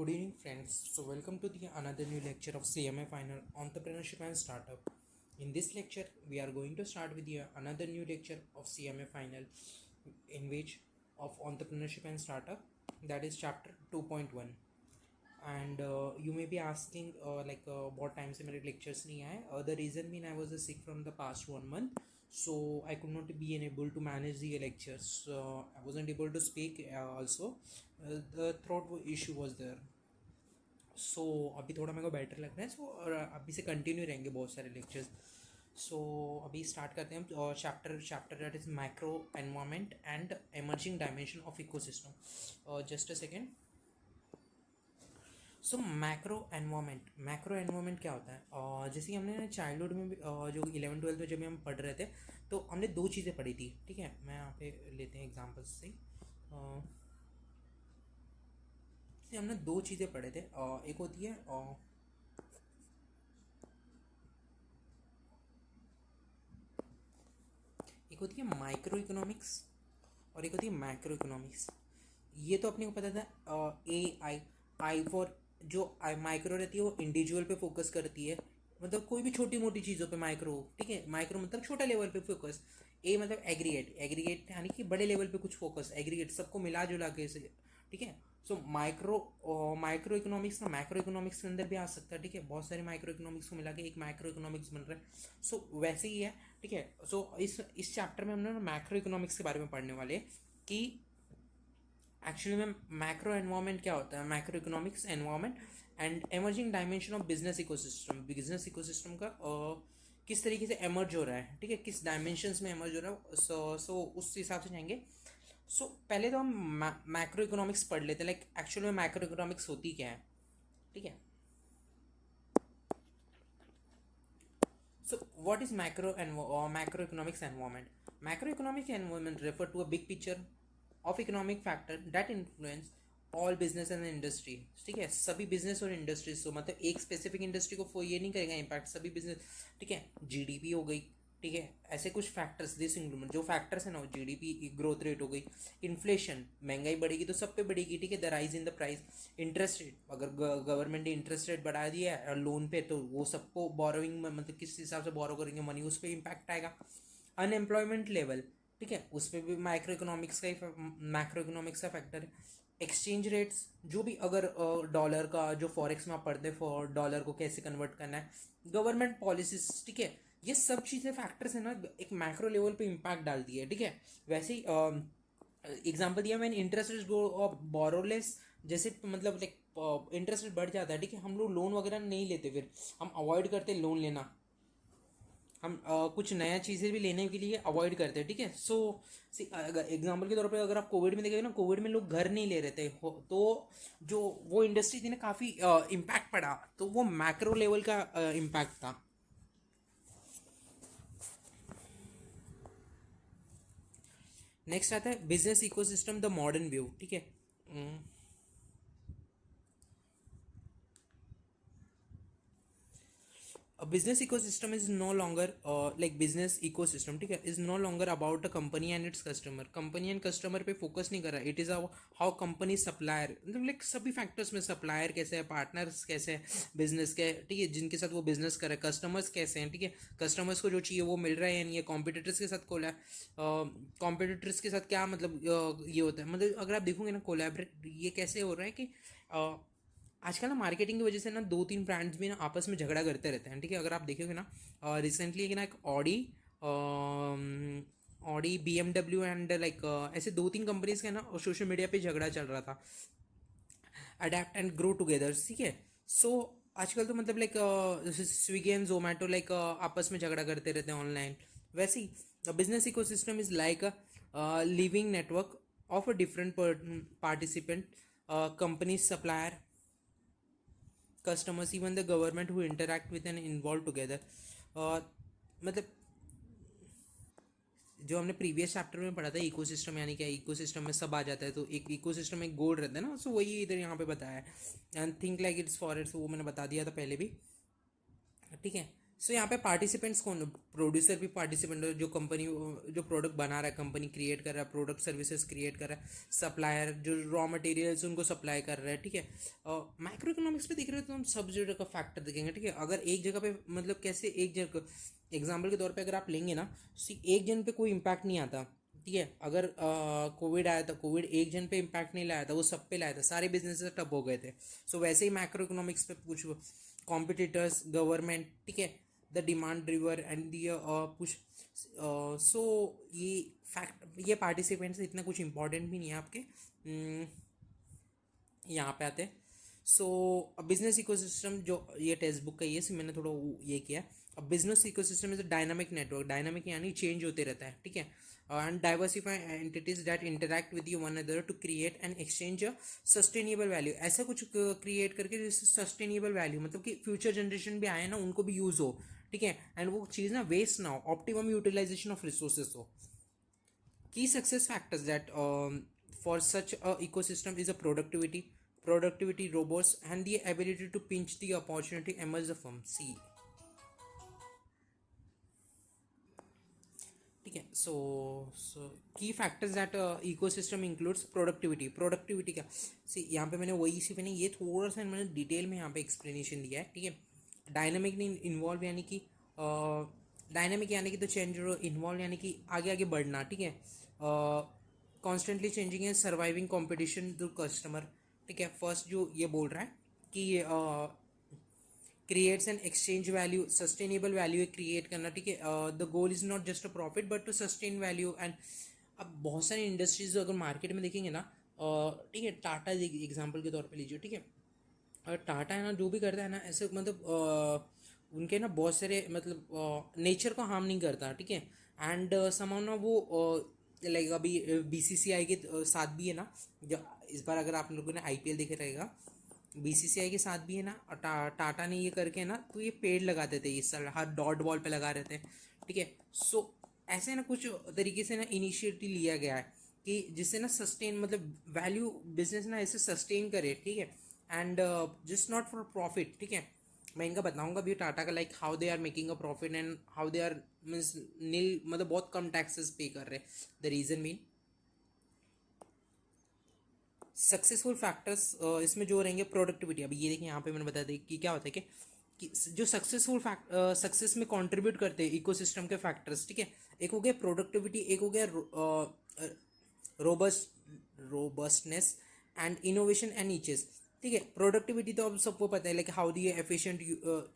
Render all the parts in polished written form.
Good evening, friends. So, welcome to the another new lecture of CMA Final Entrepreneurship and Startup. In this lecture, we are going to start with the another new lecture of CMA Final, in which of Entrepreneurship and Startup, that is chapter 2.1. And you may be asking what time से मेरे lectures नहीं आए. The reason being I was sick from the past 1 month, so I could not be able to manage the lectures. I wasn't able to speak also. The throat issue was there. सो अभी थोड़ा मेरे को better लग रहा है. सो और अभी से कंटिन्यू रहेंगे बहुत सारे लेक्चर्स. सो अभी स्टार्ट करते हैं हम chapter that is micro environment and emerging dimension of ecosystem. Just a second. So macro environment क्या होता है? जैसे कि हमने चाइल्डहुड में भी जो 11th-12th में जब हम पढ़ रहे थे तो हमने दो चीज़ें पढ़ी थी. ठीक है, मैं यहाँ पे लेते हैं एग्जाम्पल्स से. हमने दो चीज़ें पढ़े थे. एक होती है माइक्रो इकोनॉमिक्स और एक होती है मैक्रो इकोनॉमिक्स. ये तो अपने को पता था. आई फॉर जो माइक्रो रहती है वो इंडिविजुअल पे फोकस करती है, मतलब कोई भी छोटी मोटी चीज़ों पे माइक्रो. ठीक है, माइक्रो मतलब छोटा लेवल पे फोकस. ए मतलब एग्रीगेट यानी कि बड़े लेवल पे कुछ फोकस. एग्रीगेट सबको मिला जुला के से. ठीक है. सो माइक्रो इकोनॉमिक्स ना मैक्रो इकोनॉमिक्स के अंदर भी आ सकता है. ठीक है, बहुत सारे माइक्रो इकोनॉमिक्स को मिला के एक माइक्रो इकोनॉमिक्स बन रहा है. सो वैसे ही है. ठीक है. सो इस चैप्टर में हम लोग मैक्रो इकोनॉमिक्स के बारे में पढ़ने वाले हैं कि एक्चुअली में मैक्रो एनवायरनमेंट क्या होता है, macro economics environment and emerging dimension of business ecosystem का किस तरीके से एमर्ज हो रहा है. ठीक है, किस डायमेंशंस में एमर्ज हो रहा है. सो उस हिसाब से जाएंगे. सो पहले तो हम मैक्रो इकोनॉमिक्स पढ़ लेते हैं. लाइक एक्चुअल में मैक्रो इकोनॉमिक्स होती क्या है. ठीक है. So, what is macroeconomics environment? Macroeconomic environment refer to a big picture of economic factor that influence all business and industry. ठीक है, सभी बिजनेस और इंडस्ट्रीज. तो मतलब एक स्पेसिफिक इंडस्ट्री को ये नहीं करेगा इम्पैक्ट, सभी बिजनेस. ठीक है, जीडीपी हो गई. ठीक है, ऐसे कुछ फैक्टर्स दिस इंक्लूड जो फैक्टर्स है ना, जीडीपी ग्रोथ रेट हो गई, इन्फ्लेशन महंगाई बढ़ेगी तो सब पे बढ़ेगी. ठीक है, the rise in the price, interest rate अगर गवर्नमेंट ने इंटरेस्ट रेट बढ़ा दिया है लोन पे तो वो सबको बोरोइंग में मतलब किस हिसाब से बोरो करेंगे मनी उस पर इम्पैक्ट आएगा. अनएम्प्लॉयमेंट लेवल, ठीक है, उस पर भी मैक्रो इकोनॉमिक्स का फैक्टर है. एक्सचेंज रेट्स जो भी अगर डॉलर का जो फॉरेक्स में आप पढ़ते हैं फॉर डॉलर को कैसे कन्वर्ट करना है, गवर्नमेंट पॉलिसीज. ठीक है, ये सब चीज़ें फैक्टर्स है ना, एक मैक्रो लेवल पे इम्पैक्ट डालती है. ठीक है, वैसे ही एग्जाम्पल दिया मैंने, इंटरेस्ट रेट गो बोरोलेस. जैसे मतलब लाइक इंटरेस्ट रेट बढ़ जाता है. ठीक है, हम लोग लोन वगैरह नहीं लेते, फिर हम अवॉइड करते लोन लेना. हम कुछ नया चीज़ें भी लेने के लिए अवॉइड करते हैं. ठीक है. सो एग्जाम्पल के तौर पे अगर आप कोविड में देखेंगे ना, कोविड में लोग घर नहीं ले रहे थे तो जो वो इंडस्ट्री थी ना काफ़ी इम्पैक्ट पड़ा, तो वो मैक्रो लेवल का इम्पैक्ट था. नेक्स्ट आता है business ecosystem the modern view. ठीक है, a business ecosystem is no longer like business ecosystem. ठीक है, is no longer about a company and its customer. Company and customer पे फोकस नहीं कर रहा. It is how company supplier, मतलब like सभी फैक्टर्स में सप्लायर कैसे है, पार्टनर्स कैसे है बिजनेस के. ठीक है, जिनके साथ वो बिजनेस करे, कस्टमर्स कैसे हैं. ठीक है, कस्टमर्स को जो चाहिए वो मिल रहा है या नहीं है. कॉम्पिटिटर्स के साथ कॉम्पिटिटर्स के साथ क्या मतलब ये होता है, मतलब अगर आप देखोगे ना कोलैबोरेट ये कैसे हो रहा है कि आजकल ना मार्केटिंग की वजह से ना 2-3 ब्रांड्स भी ना आपस में झगड़ा करते रहते हैं. ठीक है, अगर आप देखोगे ना रिसेंटली कि ना एक ऑडी BMW एंड लाइक ऐसे 2-3 कंपनीज का ना सोशल मीडिया पे झगड़ा चल रहा था, अडेप्ट एंड ग्रो टुगेदर. ठीक है. सो आजकल तो मतलब like Swiggy and Zomato like आपस में झगड़ा करते रहते हैं ऑनलाइन. वैसे ही business ecosystem is like a living network of a different participant, company, supplier, customers, even the government who interact with and involve together. मतलब जो हमने प्रीवियस चैप्टर में पढ़ा था इकोसिस्टम यानी क्या, इकोसिस्टम में सब आ जाता है तो एक इकोसिस्टम में गोल रहता है ना. सो वही इधर यहाँ पे बताया है. And think like it's forest, वो मैंने बता दिया था पहले भी. ठीक है. सो यहाँ पे पार्टिसिपेंट्स कौन, प्रोड्यूसर भी पार्टिसिपेंट है, जो कंपनी जो प्रोडक्ट बना रहा है, कंपनी क्रिएट कर रहा है, प्रोडक्ट सर्विसेज क्रिएट कर रहा है, सप्लायर जो रॉ मटेरियल्स उनको सप्लाई कर रहा है, ठीक है। माइक्रो इकोनॉमिक्स पे देख रहे हो तो हम सब जगह का फैक्टर देखेंगे, ठीक है। अगर एक जगह पे मतलब कैसे एक जगह एग्जाम्पल के तौर पे अगर आप लेंगे ना, एक जन पे कोई इम्पैक्ट नहीं आता, ठीक है। अगर कोविड आया था, कोविड एक जन पे इम्पैक्ट नहीं लाया था, वो सब पे लाया था, सारे बिजनेसेस ठप हो गए थे। सो वैसे ही मैक्रो इकोनॉमिक्स पे कुछ कॉम्पिटिटर्स, गवर्नमेंट, ठीक है, the demand driver and the push. So ये फैक्ट, ये पार्टिसिपेंट्स इतना कुछ इंपॉर्टेंट भी नहीं है आपके। यहाँ पे आते हैं। सो बिजनेस इकोसिस्टम, जो ये टेक्स्ट बुक का ये से मैंने थोड़ा ये किया। अब business ecosystem is a dynamic network, dynamic यानी चेंज होते रहता है, ठीक है। And diversify entities that interact with you one other to create and exchange sustainable value, ऐसा कुछ क्रिएट करके जिससे सस्टेनेबल वैल्यू मतलब कि फ्यूचर जनरेशन भी आए ना, उनको भी यूज़ हो, ठीक है। एंड वो चीज़ ना वेस्ट ना हो, ऑप्टिमम यूटिलाइजेशन ऑफ रिसोर्सेज हो। Key success factors that for such a ecosystem is a productivity, robots, and the ability to pinch the opportunity emerge the firm. See, ठीक है। सो की factors that ecosystem includes productivity क्या, सी यहाँ पे मैंने वही सी मैंने ये थोड़ा सा मैंने डिटेल में यहाँ पे एक्सप्लेनेशन दिया है, ठीक है। डायनामिक नहीं इन्वॉल्व यानी कि डायनामिक यानी कि तो चेंज, इन्वॉल्व यानी कि आगे आगे बढ़ना, ठीक है। कॉन्स्टेंटली चेंजिंग है, सर्वाइविंग कॉम्पिटिशन टू कस्टमर, ठीक है। फर्स्ट जो ये बोल रहा है कि creates an exchange value, sustainable value create करना, ठीक है। The goal is not just a profit but to sustain value. And अब बहुत सारी इंडस्ट्रीज अगर मार्केट में देखेंगे ना, ठीक है, टाटा एग्जांपल के तौर पे लीजिए, ठीक है। और टाटा है ना, जो भी करता है ना ऐसे मतलब उनके ना बहुत सारे मतलब नेचर को हार्म नहीं करता, ठीक है। एंड समाउ ना वो लाइक अभी बीसीसीआई के साथ भी है ना, इस बार अगर आप लोगों ने आईपीएल देखे रहेगा, बीसीसीआई के साथ भी है ना, टाटा ने ये करके ना तो ये पेड़ लगाते थे, इस साल हर डॉट बॉल पे लगा रहे थे, ठीक है। सो ऐसे ना कुछ तरीके से ना इनिशिएटिव लिया गया है कि जिससे ना सस्टेन मतलब वैल्यू बिजनेस ना ऐसे सस्टेन करे, ठीक है। And just not for profit, ठीक है। मैं इनका बताऊंगा भी टाटा का, like how they are making a profit and how they are means nil मतलब बहुत कम टैक्सेस पे कर रहे हैं। The reason mean successful factors इसमें जो रहेंगे प्रोडक्टिविटी। अभी ये देखिए यहाँ पे मैंने बता दिया कि क्या होता है कि जो सक्सेसफुल सक्सेस में कंट्रीब्यूट करते हैं इकोसिस्टम के फैक्टर्स, ठीक है। एक हो गया प्रोडक्टिविटी, एक हो गया robustness and innovation and niches, ठीक है। प्रोडक्टिविटी तो अब सबको पता है, like how the efficient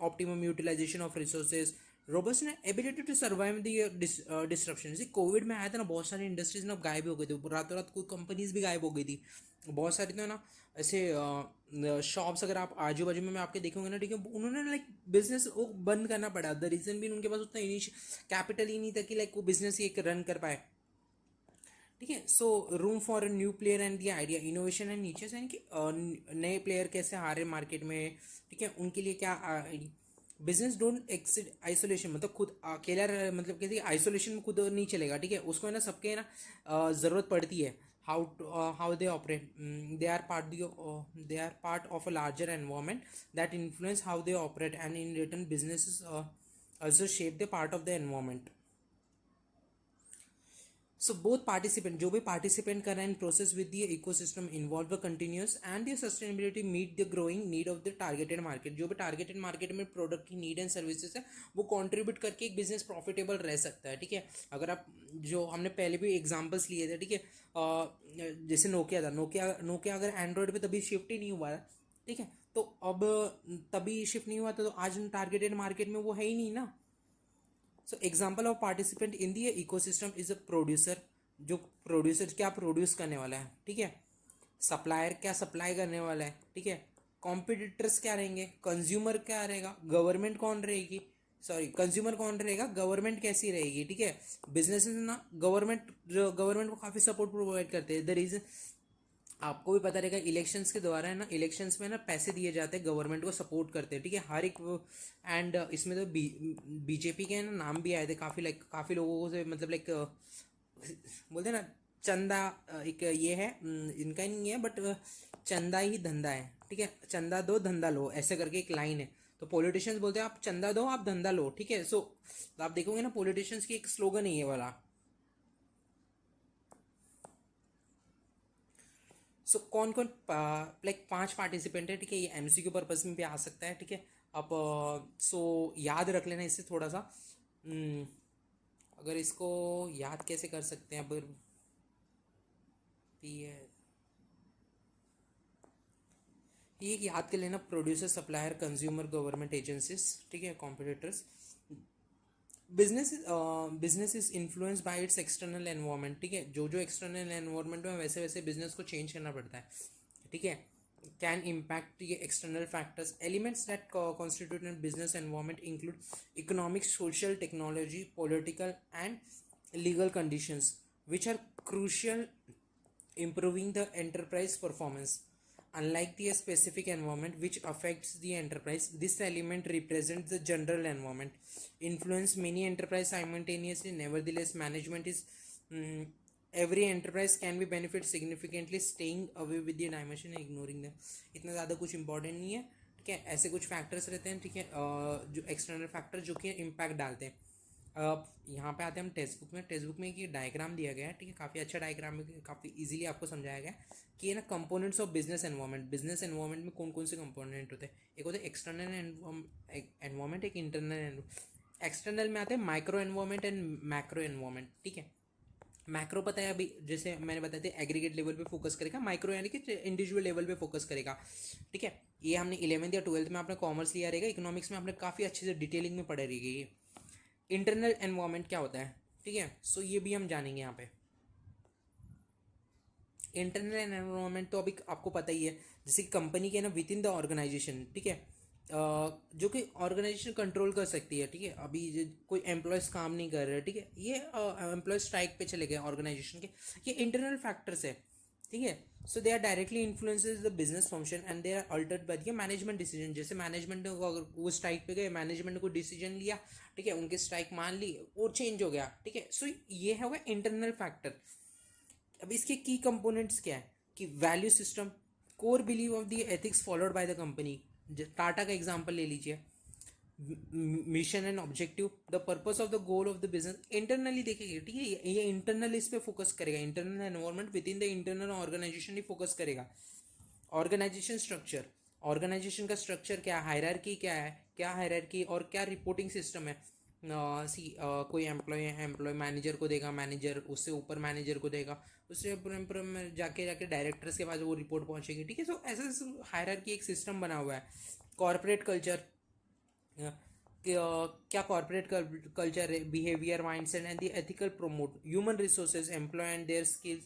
optimum utilization of resources. Robustness ability to survive the disruption, जैसे कोविड में आया था ना, बहुत सारी इंडस्ट्रीज ना गायब हो गई थी, रातों रात कोई कंपनीज भी गायब हो गई थी, बहुत सारी तो ना ऐसे शॉप्स अगर आप आजू बाजू में आपके देखेंगे ना, ठीक है, उन्होंने लाइक बिजनेस वो बंद करना पड़ा। द रीजन भी उनके पास उतना कैपिटल ही नहीं था कि लाइक वो बिजनेस एक रन कर पाए, ठीक है। So room for a new player and the idea innovation and niche यानी कि नए प्लेयर कैसे आ रहे मार्केट में, ठीक है, उनके लिए क्या बिजनेस डोंट एक्सिड आइसोलेशन, मतलब खुद अकेला मतलब कैसे आइसोलेशन में खुद नहीं चलेगा, ठीक है। उसको है ना सबके है ना ज़रूरत पड़ती है। How they operate, they are part of a larger environment that influence how they operate and in return business also shape the part of the environment. So both participant, जो भी participant कर रहे हैं in process with the ecosystem involve the continuous and the sustainability meet the growing need of the targeted market, जो भी targeted market में product की need and services है वो contribute करके एक business profitable रह सकता है, ठीक है। अगर आप जो हमने पहले भी examples लिए थे, ठीक है, जैसे नोकिया था, नोकिया अगर एंड्रॉयड पे तभी शिफ्ट ही नहीं हुआ है, ठीक है, तो अब तभी शिफ्ट नहीं हुआ था तो आज टारगेटेड मार्केट में वो है ही नहीं ना। So example of participant in the ecosystem is a producer, जो प्रोड्यूसर क्या प्रोड्यूस करने वाला है, ठीक है। सप्लायर क्या सप्लाई करने वाला है, ठीक है। कॉम्पिटिटर्स क्या रहेंगे, कंज्यूमर क्या रहेगा, गवर्नमेंट कौन रहेगी, सॉरी कंज्यूमर कौन रहेगा, गवर्नमेंट कैसी रहेगी, ठीक है। बिजनेस ना गवर्नमेंट को काफ़ी सपोर्ट प्रोवाइड करते हैं। द रीजन आपको भी पता रहेगा, इलेक्शंस के द्वारा है ना, इलेक्शंस में ना पैसे दिए जाते हैं, गवर्नमेंट को सपोर्ट करते हैं, ठीक है, हर एक। एंड इसमें तो बीजेपी के ना नाम भी आए थे काफ़ी, लाइक काफ़ी लोगों से मतलब लाइक बोलते हैं ना चंदा, एक ये है इनका ही नहीं है बट चंदा ही धंधा है, ठीक है, चंदा दो धंधा लो ऐसे करके एक लाइन है। तो तो पॉलिटिशियंस बोलते हैं आप चंदा दो आप धंधा लो, ठीक है। सो तो आप देखोगे ना पॉलिटिशियंस की एक स्लोगन है ये वाला। सो कौन कौन लाइक 5 पार्टिसिपेंट है, ठीक है। ये एमसीक्यू पर्पज में भी आ सकता है, ठीक है। अब सो याद रख लेना इससे थोड़ा सा। अगर इसको याद कैसे कर सकते हैं अब, ये एक याद कर लेना, producer supplier consumer government agencies, ठीक है, competitors. Business is influence by it's external environment, ठीक है। जो जो एक्सटर्नल एनवायरनमेंट में वैसे वैसे बिजनेस को चेंज करना पड़ता है, ठीक है। कैन इम्पैक्ट ये external factors, elements that constitute in business environment include economic, social, technology, political and legal conditions which are crucial improving the enterprise performance. Unlike the specific environment which affects the enterprise, this element represents the general environment influence many enterprise simultaneously. Nevertheless, management is every enterprise can be benefit significantly staying away with the dimension and ignoring them. इतना ज़्यादा कुछ important नहीं है, ठीक है। ऐसे कुछ factors रहते हैं, ठीक है, जो एक्सटर्नल फैक्टर जो कि इम्पैक्ट डालते हैं। अब यहाँ पे आते हैं हम टेक्स्ट बुक में। टेक्स्ट बुक में एक डायग्राम दिया गया है, ठीक है, काफ़ी अच्छा डायग्राम है, काफ़ी इजीली आपको समझाया गया है कि ये ना components of business environment. Business environment में कौन कौन से कंपोनेंट होते हैं, एक होते हैं एक्सटर्नल एनवायरनमेंट, एक इंटरनल। एक्सटर्नल में आते हैं micro environment and macro environment, ठीक है। मैक्रो पता है अभी, जैसे मैंने बताया था एग्रीगेट लेवल पे फोकस करेगा, माइक्रो यानी कि इंडिविजुअल लेवल पे फोकस करेगा, ठीक है। ये हमने 11th या 12th में आपने कॉमर्स लिया रहेगा, इकोनॉमिक्स में आपने काफ़ी अच्छे से डिटेलिंग में पढ़ा रहेगी ये। इंटरनल एनवायरनमेंट क्या होता है, ठीक है। सो ये भी हम जानेंगे यहाँ पे। इंटरनल एनवायरनमेंट तो अभी आपको पता ही है, जैसे कंपनी के ना विद इन द ऑर्गेनाइजेशन, ठीक है, जो कि ऑर्गेनाइजेशन कंट्रोल कर सकती है, ठीक है। अभी कोई एम्प्लॉयज़ काम नहीं कर रहे, ठीक है, ये एम्प्लॉय स्ट्राइक पे चले गए ऑर्गेनाइजेशन के, ये इंटरनल फैक्टर्स है, ठीक है। So they are directly influences the business function and they are altered by the management decision. जैसे मैनेजमेंट ने अगर वो स्ट्राइक पे गए, मैनेजमेंट ने कोई डिसीजन लिया, ठीक है, उनके स्ट्राइक मान ली और चेंज हो गया, ठीक है। सो ये है वो इंटरनल फैक्टर। अब इसके की कंपोनेंट्स क्या है कि value system, core believe of the ethics followed by the company. Tata का एग्जांपल ले लीजिए, mission and objective, the purpose of the goal of the business. Internally देखेंगे, ठीक है, ये इंटरनल इस पे फोकस करेगा, internal environment within the internal organisation ही फोकस करेगा। ऑर्गेनाइजेशन स्ट्रक्चर, ऑर्गेनाइजेशन का स्ट्रक्चर क्या है, हायरार्की क्या है, क्या हायरार्की और क्या रिपोर्टिंग सिस्टम है। कोई एम्प्लॉय मैनेजर को देगा, मैनेजर उससे ऊपर मैनेजर को देगा, उससे ऊपर में जाके जाके डायरेक्टर्स के पास वो रिपोर्ट पहुंचेगी, ठीक है। सो ऐसा हायरार्की एक सिस्टम बना हुआ है। कॉर्पोरेट कल्चर, क्या कॉर्पोरेट कल्चर है, behaviour, mindset and the ethical promote human resources employ and their skills.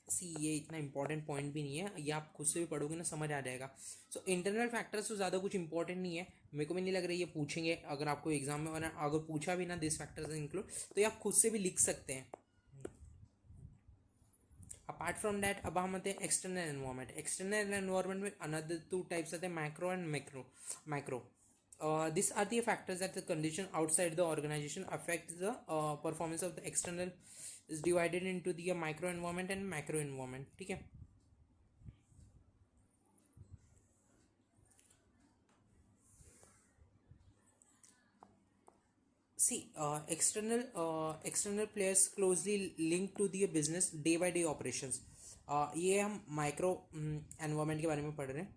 See ये इतना इंपॉर्टेंट पॉइंट भी नहीं है, ये आप खुद से भी पढ़ोगे ना समझ आ जाएगा। सो इंटरनल फैक्टर्स तो ज़्यादा कुछ इंपॉर्टेंट नहीं है, मेरे को भी नहीं लग रहा है ये पूछेंगे अगर आपको एग्जाम में, वरना अगर पूछा भी ना दिस फैक्टर्स इंक्लूड, तो ये आप खुद से भी लिख सकते हैं। अपार्ट फ्रॉम दैट अब हम आते हैं एक्सटर्नल एनवायरनमेंट। एक्सटर्नल एनवायरनमेंट में अनदर 2 टाइप्स आते हैं, macro and micro. These are the factors that the condition outside the organization affect the performance of the external is divided into the micro environment and macro environment, ठीक है। See, external players closely linked to the business day by day operations. ये हम micro environment के बारे में पढ़ रहे हैं,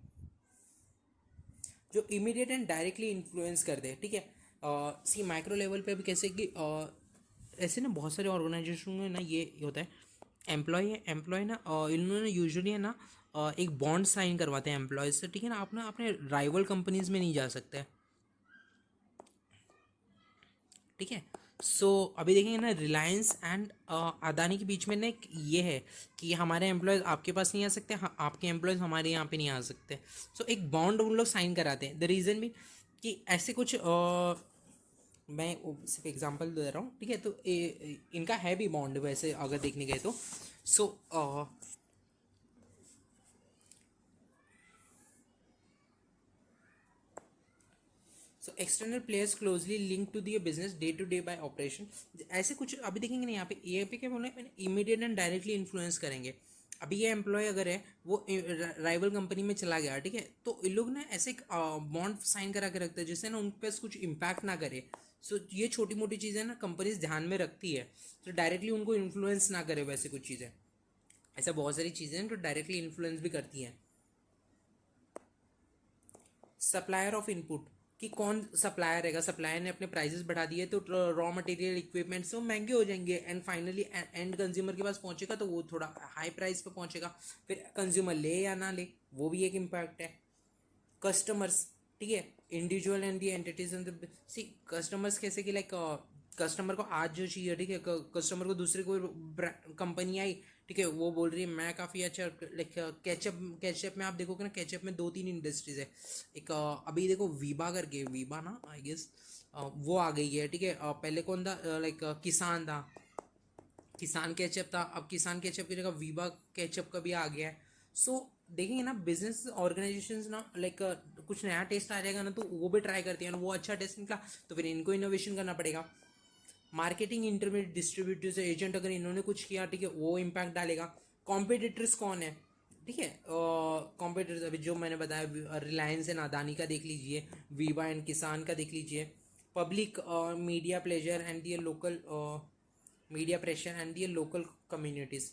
जो इमीडिएट एंड डायरेक्टली इन्फ्लुएंस करते हैं, ठीक है। सी माइक्रो लेवल पे भी कैसे कि ऐसे ना बहुत सारे ऑर्गेनाइजेशन में ना ये होता है, एम्प्लॉय ना इन्होंने यूजुअली है ना एक बॉन्ड साइन करवाते हैं एम्प्लॉयज से, ठीक है ना। आप ना अपने राइवल कंपनीज में नहीं जा सकते, ठीक है। सो अभी देखेंगे ना रिलायंस एंड अदानी के बीच में ना एक ये है कि हमारे एम्प्लॉयज़ आपके पास नहीं आ सकते, हाँ आपके एम्प्लॉयज़ हमारे यहाँ पे नहीं आ सकते। सो एक बॉन्ड उन लोग साइन कराते हैं। द रीज़न भी कि ऐसे कुछ मैं सिर्फ एग्जांपल दे रहा हूँ, ठीक है। तो इनका है भी बॉन्ड वैसे अगर देखने गए तो। So external players closely link to the business day to day by operation. ऐसे कुछ अभी देखेंगे ना यहाँ पे क्या बोल रहे हैं, इमीडिएट एंड डायरेक्टली इन्फ्लुएंस करेंगे। अभी ये एम्प्लॉय अगर है वो राइवल कंपनी में चला गया, ठीक है, तो इन लोग ना ऐसे बॉन्ड साइन करा के रखते हैं जिससे ना उन पर कुछ इम्पैक्ट ना करे। सो ये छोटी मोटी चीज़ें ना कंपनीज ध्यान में रखती है, तो डायरेक्टली उनको इन्फ्लुएंस ना करे वैसे कुछ चीज़ें। ऐसा बहुत सारी चीज़ें हैं जो डायरेक्टली इन्फ्लुएंस भी करती हैं। सप्लायर ऑफ इनपुट, कि कौन सप्लायर रहेगा, सप्लायर ने अपने प्राइसेस बढ़ा दिए तो रॉ मटेरियल इक्विपमेंट्स वो महंगे हो जाएंगे, एंड फाइनली एंड कंज्यूमर के पास पहुंचेगा तो वो थोड़ा हाई प्राइस पे पहुंचेगा, फिर कंज्यूमर ले या ना ले, वो भी एक इम्पैक्ट है। कस्टमर्स, ठीक है, individual and the entities and the सी कस्टमर्स कैसे कि लाइक कस्टमर को आज जो चाहिए, ठीक है, कस्टमर को दूसरी कोई कंपनी आई, ठीक है, वो बोल रही है मैं काफ़ी अच्छा, लाइक केचप केचप में आप देखोगे ना, केचप में 2-3 इंडस्ट्रीज है। एक अभी देखो वीबा करके, वीबा ना आई गेस वो आ गई है, ठीक है। पहले कौन था, लाइक किसान था, किसान केचप था, अब किसान केचप की जगह वीबा केचप का भी आ गया है। सो देखेंगे ना बिजनेस ऑर्गेनाइजेशंस ना, लाइक कुछ नया टेस्ट आ जाएगा ना तो वो भी ट्राई करती हैं, वो अच्छा टेस्ट निकला तो फिर इनको इनोवेशन करना पड़ेगा। मार्केटिंग इंटरमीडिएट डिस्ट्रीब्यूटर्स एजेंट अगर इन्होंने कुछ किया, ठीक है, वो इम्पैक्ट डालेगा। कॉम्पिटिटर्स कौन है, ठीक है, कॉम्पिटिटर्स अभी जो मैंने बताया, रिलायंस एंड अदानी का देख लीजिए, वीवा एंड किसान का देख लीजिए, public media pleasure and their local media pressure and their local communities.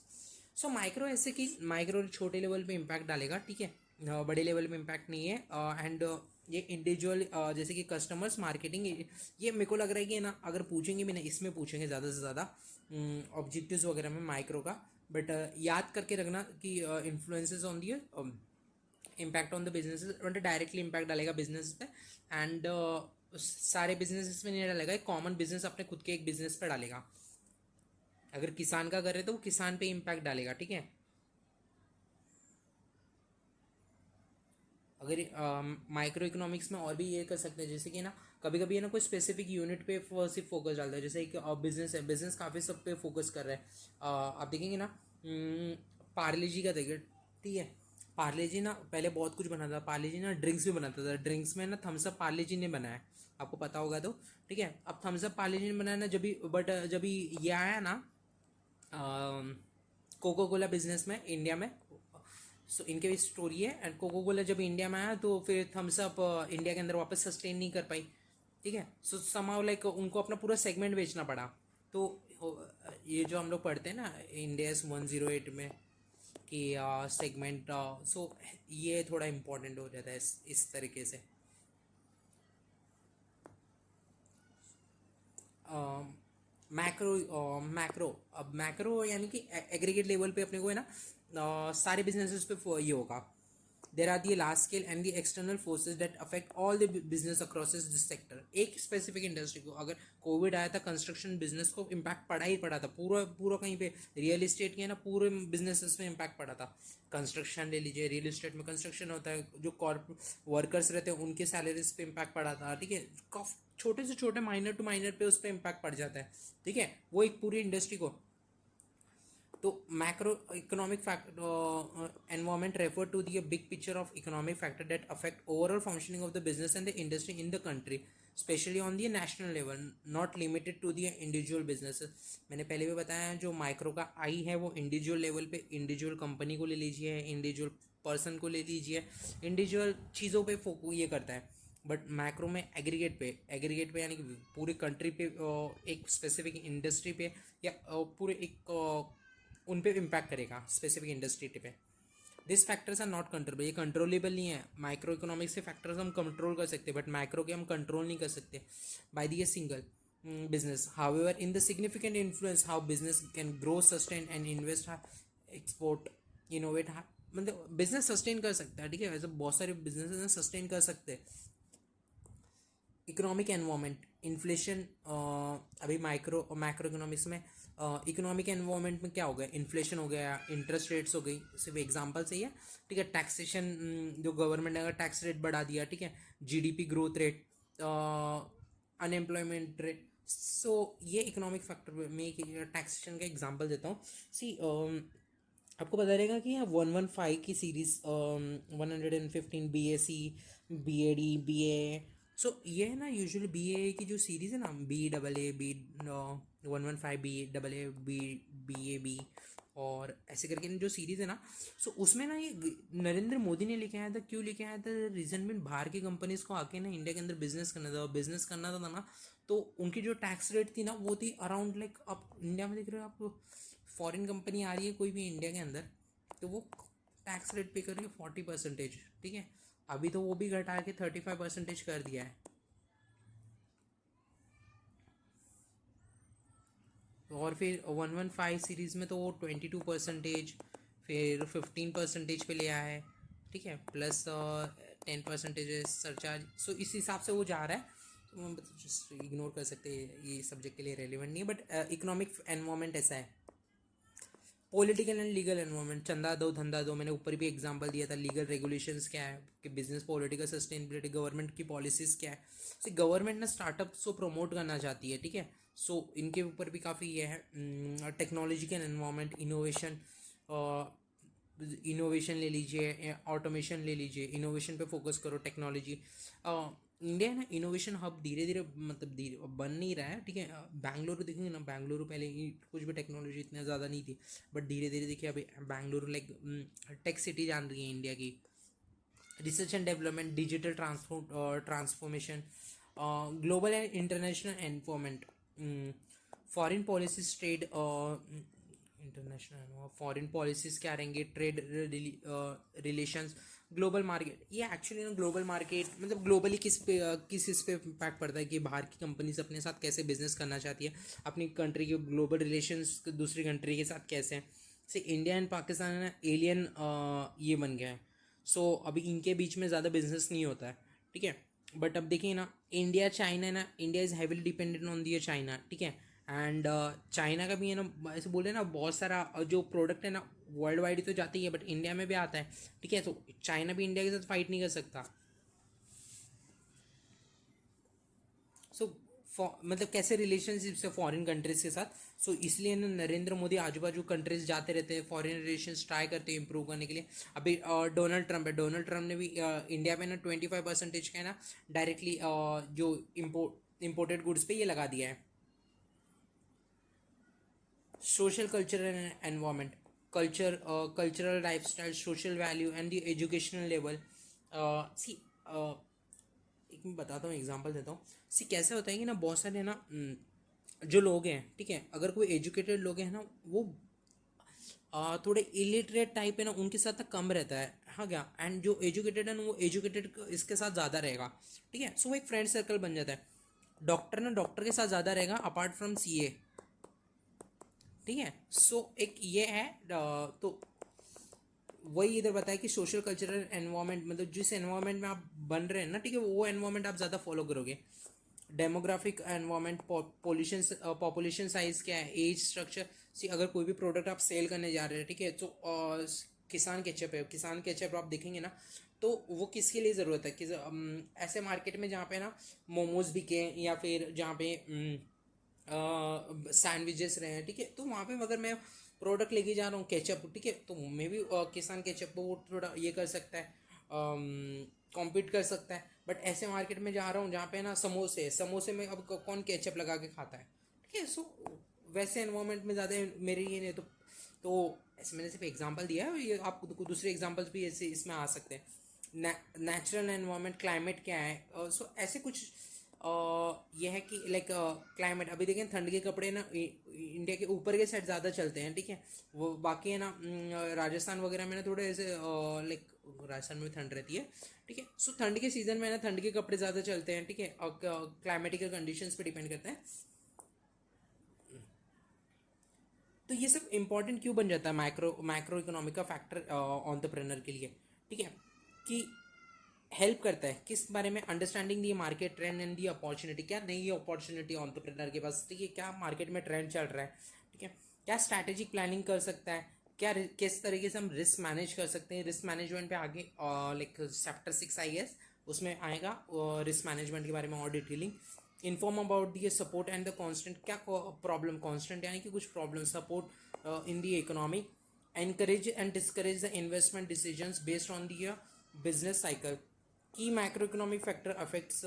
So micro ऐसे कि माइक्रो छोटे लेवल पे इम्पैक्ट डालेगा, ठीक है, बड़े लेवल पे इम्पैक्ट नहीं है। एंड ये इंडिविजुअल जैसे कि कस्टमर्स मार्केटिंग, ये मेरे को लग रहा है कि ना अगर पूछेंगे भी ना, इसमें पूछेंगे ज़्यादा से ज़्यादा ऑब्जेक्टिव्स वगैरह में माइक्रो का, बट याद करके रखना कि influences on the impact on the business, मतलब डायरेक्टली इम्पैक्ट डालेगा बिजनेस पे, एंड सारे बिजनेस में नहीं डालेगा, एक कॉमन बिजनेस अपने खुद के एक बिजनेस पे डालेगा। अगर किसान का कर रहे तो वो किसान पे इम्पैक्ट डालेगा, ठीक है। अगर माइक्रो इकोनॉमिक्स में और भी ये कर सकते हैं, जैसे कि ना कभी कभी है ना कोई स्पेसिफिक यूनिट पे सिर्फ फोकस डालता है, जैसे एक बिजनेस है, बिजनेस काफ़ी सब पे फोकस कर रहा है। आप देखेंगे ना, पार्ले जी का देखिए, ठीक है, पार्ले जी ना पहले बहुत कुछ बनाता था, पार्ले जी ना ड्रिंक्स भी बनाता था, ड्रिंक्स में ना थम्स अप पार्ले जी ने बनाया है, आपको पता होगा तो, ठीक है। अब थम्स अप पार्ले जी ने बनाया ना, जब भी बट जब भी ये आया ना कोको कोला बिजनेस में इंडिया में, सो इनके भी स्टोरी है, एंड कोको कोला जब इंडिया में आया तो फिर थम्स अप इंडिया के अंदर वापस सस्टेन नहीं कर पाई, ठीक है। सो समाउ लाइक उनको अपना पूरा सेगमेंट बेचना पड़ा। तो ये जो हम लोग पढ़ते हैं ना इंडिया 108 में कि सेगमेंट, सो ये थोड़ा इम्पोर्टेंट हो जाता है इस तरीके से। मैक्रो, मैक्रो, अब मैक्रो यानी कि एग्रीगेट लेवल पे अपने को है ना सारे बिजनेसेस पे ये होगा। There are the large scale and the external forces that affect all the business across this sector. एक स्पेसिफिक इंडस्ट्री को, अगर कोविड आया था कंस्ट्रक्शन बिजनेस को इम्पैक्ट पड़ा ही पड़ा था, पूरा पूरा कहीं पे रियल इस्टेट के ना पूरे बिजनेसेस में इम्पैक्ट पड़ा था। कंस्ट्रक्शन ले लीजिए, रियल इस्टेट में कंस्ट्रक्शन होता है, जो वर्कर्स रहते हैं उनके सैलरीज पे इम्पैक्ट पड़ा था, ठीक है। छोटे से छोटे माइनर टू माइनर पे उस पर इम्पैक्ट पड़ जाता है, ठीक है, वो एक पूरी इंडस्ट्री को। तो macro economic environment refer to the big picture of economic factor that affect overall functioning of the business and the industry in the country, especially on the national level, not limited to the individual businesses। मैंने पहले भी बताया जो micro का आई है वो individual level पे, individual company को ले लीजिए, इंडिविजुअल पर्सन को ले लीजिए, इंडिविजुअल चीज़ों पे ये करता है। बट मैक्रो में एग्रीगेट पे यानी कि पूरी कंट्री पे, एक स्पेसिफिक इंडस्ट्री पे, या पूरे एक उन पे इम्पैक्ट करेगा स्पेसिफिक इंडस्ट्री पे। This factors are not controllable, ये कंट्रोलेबल नहीं है। माइक्रो इकोनॉमिक्स से फैक्टर्स हम कंट्रोल कर सकते हैं, बट माइक्रो के हम कंट्रोल नहीं कर सकते by the a single business. However, in the significant influence how business can grow, sustain and invest, export, innovate, मतलब बिजनेस सस्टेन कर सकता है, ठीक है। वैसे बहुत सारे बिजनेस सस्टेन कर सकते हैं। इकोनॉमिक एनवायरनमेंट, इन्फ्लेशन, अभी मैक्रो इकोनॉमिक्स में इकोनॉमिक एनवायरनमेंट में क्या हो गया, इन्फ्लेशन हो गया, इंटरेस्ट रेट्स हो गई, सिर्फ एग्जांपल से ही है, ठीक है। टैक्सेशन, जो गवर्नमेंट ने अगर टैक्स रेट बढ़ा दिया, ठीक है, GDP growth rate, unemployment rate, so ये इकोनॉमिक फैक्टर में एक टैक्सेशन का एग्जांपल देता हूँ। सी आपको पता रहेगा कि 115 की सीरीज, 115 BAC, BAD, BA, सो ये है ना यूजुअली BA की जो सीरीज़ है ना, BAA, B 115, BAA, BAB और ऐसे करके जो सीरीज़ है ना, सो उसमें ना ये नरेंद्र मोदी ने लेके आया था। क्यों लेके आया था? रीज़न में बाहर की कंपनीज को आके ना इंडिया के अंदर बिजनेस करना था, बिजनेस करना था ना, तो उनकी जो टैक्स रेट थी ना वो थी अराउंड लाइक, आप इंडिया में देख रहे हो, आप फॉरेन कंपनी आ रही है कोई भी इंडिया के अंदर, तो वो टैक्स रेट पे कर रही है 40%, ठीक है। अभी तो वो भी घटा के 35% कर दिया है। और फिर 115 सीरीज़ में तो वो 22%, फिर 15% पे ले आया है, ठीक है, प्लस 10% सरचार्ज। सो इस हिसाब से वो जा रहा है। तो हम जस्ट इग्नोर कर सकते हैं, ये सब्जेक्ट के लिए रेलिवेंट नहीं है, बट इकोनॉमिक एनवायरनमेंट ऐसा है। पॉलिटिकल एंड लीगल एनवायरनमेंट, चंदा दो धंधा दो, मैंने ऊपर भी एग्जांपल दिया था। लीगल रेगुलेशंस क्या है कि बिजनेस, पॉलिटिकल सस्टेनेबिलिटी, गवर्नमेंट की पॉलिसीज़ क्या है। सो गवर्नमेंट ना स्टार्टअप्स को प्रमोट करना चाहती है, ठीक है। सो इनके ऊपर भी काफ़ी ये है। टेक्नोलॉजिकल एनवायरनमेंट, इनोवेशन, इनोवेशन ले लीजिए, ऑटोमेशन ले लीजिए, इनोवेशन पे फोकस करो, टेक्नोलॉजी। इंडिया ना इनोवेशन हब धीरे धीरे, मतलब धीरे बन नहीं रहा है, ठीक है। बैंगलुरु देखेंगे ना, बैंगलुरु पहले कुछ भी टेक्नोलॉजी इतना ज़्यादा नहीं थी, बट धीरे धीरे देखिए अभी बैंगलुरु लाइक टेक सिटी जान रही है इंडिया की। Research and development, digital transformation, global and international environment, foreign policies, trade, international foreign policies क्या रहेंगे, ट्रेड रिलेशंस, ग्लोबल मार्केट। ये एक्चुअली ना ग्लोबल मार्केट मतलब ग्लोबली किस इस पे इम्पैक्ट पड़ता है कि बाहर की कंपनीज अपने साथ कैसे बिजनेस करना चाहती है, अपनी कंट्री के ग्लोबल रिलेशंस दूसरी कंट्री के साथ कैसे हैं। से इंडिया एंड पाकिस्तान है ना एलियन ये बन गया है। सो अभी इनके बीच में ज़्यादा बिजनेस नहीं होता है, ठीक है। बट अब देखिए ना, इंडिया चाइना है ना, India is heavily dependent on the China, ठीक है। एंड चाइना का भी है ना, ऐसे बोले ना, बहुत सारा जो प्रोडक्ट है ना वर्ल्ड वाइड तो जाती है, बट इंडिया में भी आता है, ठीक है। तो चाइना भी इंडिया के साथ फाइट नहीं कर सकता। सो मतलब कैसे रिलेशनशिप्स है फॉरेन कंट्रीज के साथ। सो इसलिए ना नरेंद्र मोदी आजू बाजू कंट्रीज जाते रहते हैं, फॉरेन रिलेशंस ट्राई करते हैं इंप्रूव करने के लिए। अभी डोनाल्ड ट्रंप है, डोनाल्ड ट्रंप ने भी इंडिया में ना 25% का है ना डायरेक्टली जो इम्पोर्टेड गुड्स पे ये लगा दिया है। social culture and environment, culture, cultural lifestyle, social value and the educational level। सी एक मैं बताता हूँ, एग्जांपल देता हूँ। सी कैसे होता है कि ना बहुत सारे ना जो लोग हैं, ठीक है, अगर कोई एजुकेटेड लोग हैं ना, वो थोड़े इलिटरेट टाइप है ना, उनके साथ ना कम रहता है, हाँ क्या। एंड जो एजुकेटेड है ना, वो एजुकेटेड इसके साथ ज़्यादा रहेगा, ठीक है। सो वो एक फ्रेंड सर्कल बन जाता है। डॉक्टर ना डॉक्टर के साथ ज़्यादा रहेगा अपार्ट फ्रॉम सीए, ठीक है। सो एक ये है। तो वही इधर बताया कि सोशल कल्चरल एनवायरनमेंट, मतलब जिस एनवायरनमेंट में आप बन रहे हैं ना, ठीक है, वो एनवायरनमेंट आप ज़्यादा फॉलो करोगे। Demographic environment, pollution, population size क्या है, एज स्ट्रक्चर। सी अगर कोई भी प्रोडक्ट आप सेल करने जा रहे हैं, ठीक है, तो किसान केचप है, किसान केचप आप देखेंगे ना, तो वो किसके लिए ज़रूरत है कि ऐसे मार्केट में जहाँ पे ना मोमोज बिके, या फिर जहाँ पे सैंडविचेस रहे हैं, ठीक है, तो वहाँ पे अगर मैं प्रोडक्ट लेके जा रहा हूँ केचप, ठीक है, तो मे भी किसान केचप को वो थोड़ा ये कर सकता है, कॉम्पीट कर सकता है। बट ऐसे मार्केट में जा रहा हूँ जहाँ पे ना समोसे, समोसे में अब कौन केचप लगा के खाता है, ठीक है। सो वैसे एनवायरनमेंट में ज़्यादा मेरे ये नहीं। तो ऐसे मैंने सिर्फ एग्जांपल दिया है, ये आप दूसरे एग्जांपल्स भी ऐसे इसमें आ सकते हैं। नेचुरल एनवायरनमेंट, क्लाइमेट क्या है। सो ऐसे कुछ ये है कि लाइक क्लाइमेट, अभी देखें ठंड के कपड़े ना इंडिया के ऊपर के साइड ज़्यादा चलते हैं, ठीक है। वो बाकी है ना राजस्थान वगैरह में ना थोड़े ऐसे लाइक राजस्थान में भी ठंड रहती है, ठीक है। सो ठंड के सीज़न में ना ठंड के कपड़े ज़्यादा चलते हैं, ठीक है, और क्लाइमेटिकल कंडीशंस पे डिपेंड करता है। तो ये सब इंपॉर्टेंट क्यों बन जाता है मैक्रो इकोनॉमिक का फैक्टर ऑन्टरप्रेनर के लिए, ठीक है, कि हेल्प करता है किस बारे में, understanding the market trend and the opportunity, क्या नई अपॉर्चुनिटी ऑन्टरप्रेनर के पास, ठीक है, क्या मार्केट में ट्रेंड चल रहा है, ठीक है, क्या स्ट्रैटेजिक प्लानिंग कर सकता है, क्या किस तरीके से हम रिस्क मैनेज कर सकते हैं। रिस्क मैनेजमेंट पे आगे लाइक चैप्टर 6 आई एस उसमें आएगा रिस्क मैनेजमेंट के बारे में और detailing. Inform about the support and the constant, क्या प्रॉब्लम कॉन्स्टेंट यानी कि कुछ problem, support in the economy, encourage and discourage the investment decisions based on the business cycle। की macroeconomic factor affects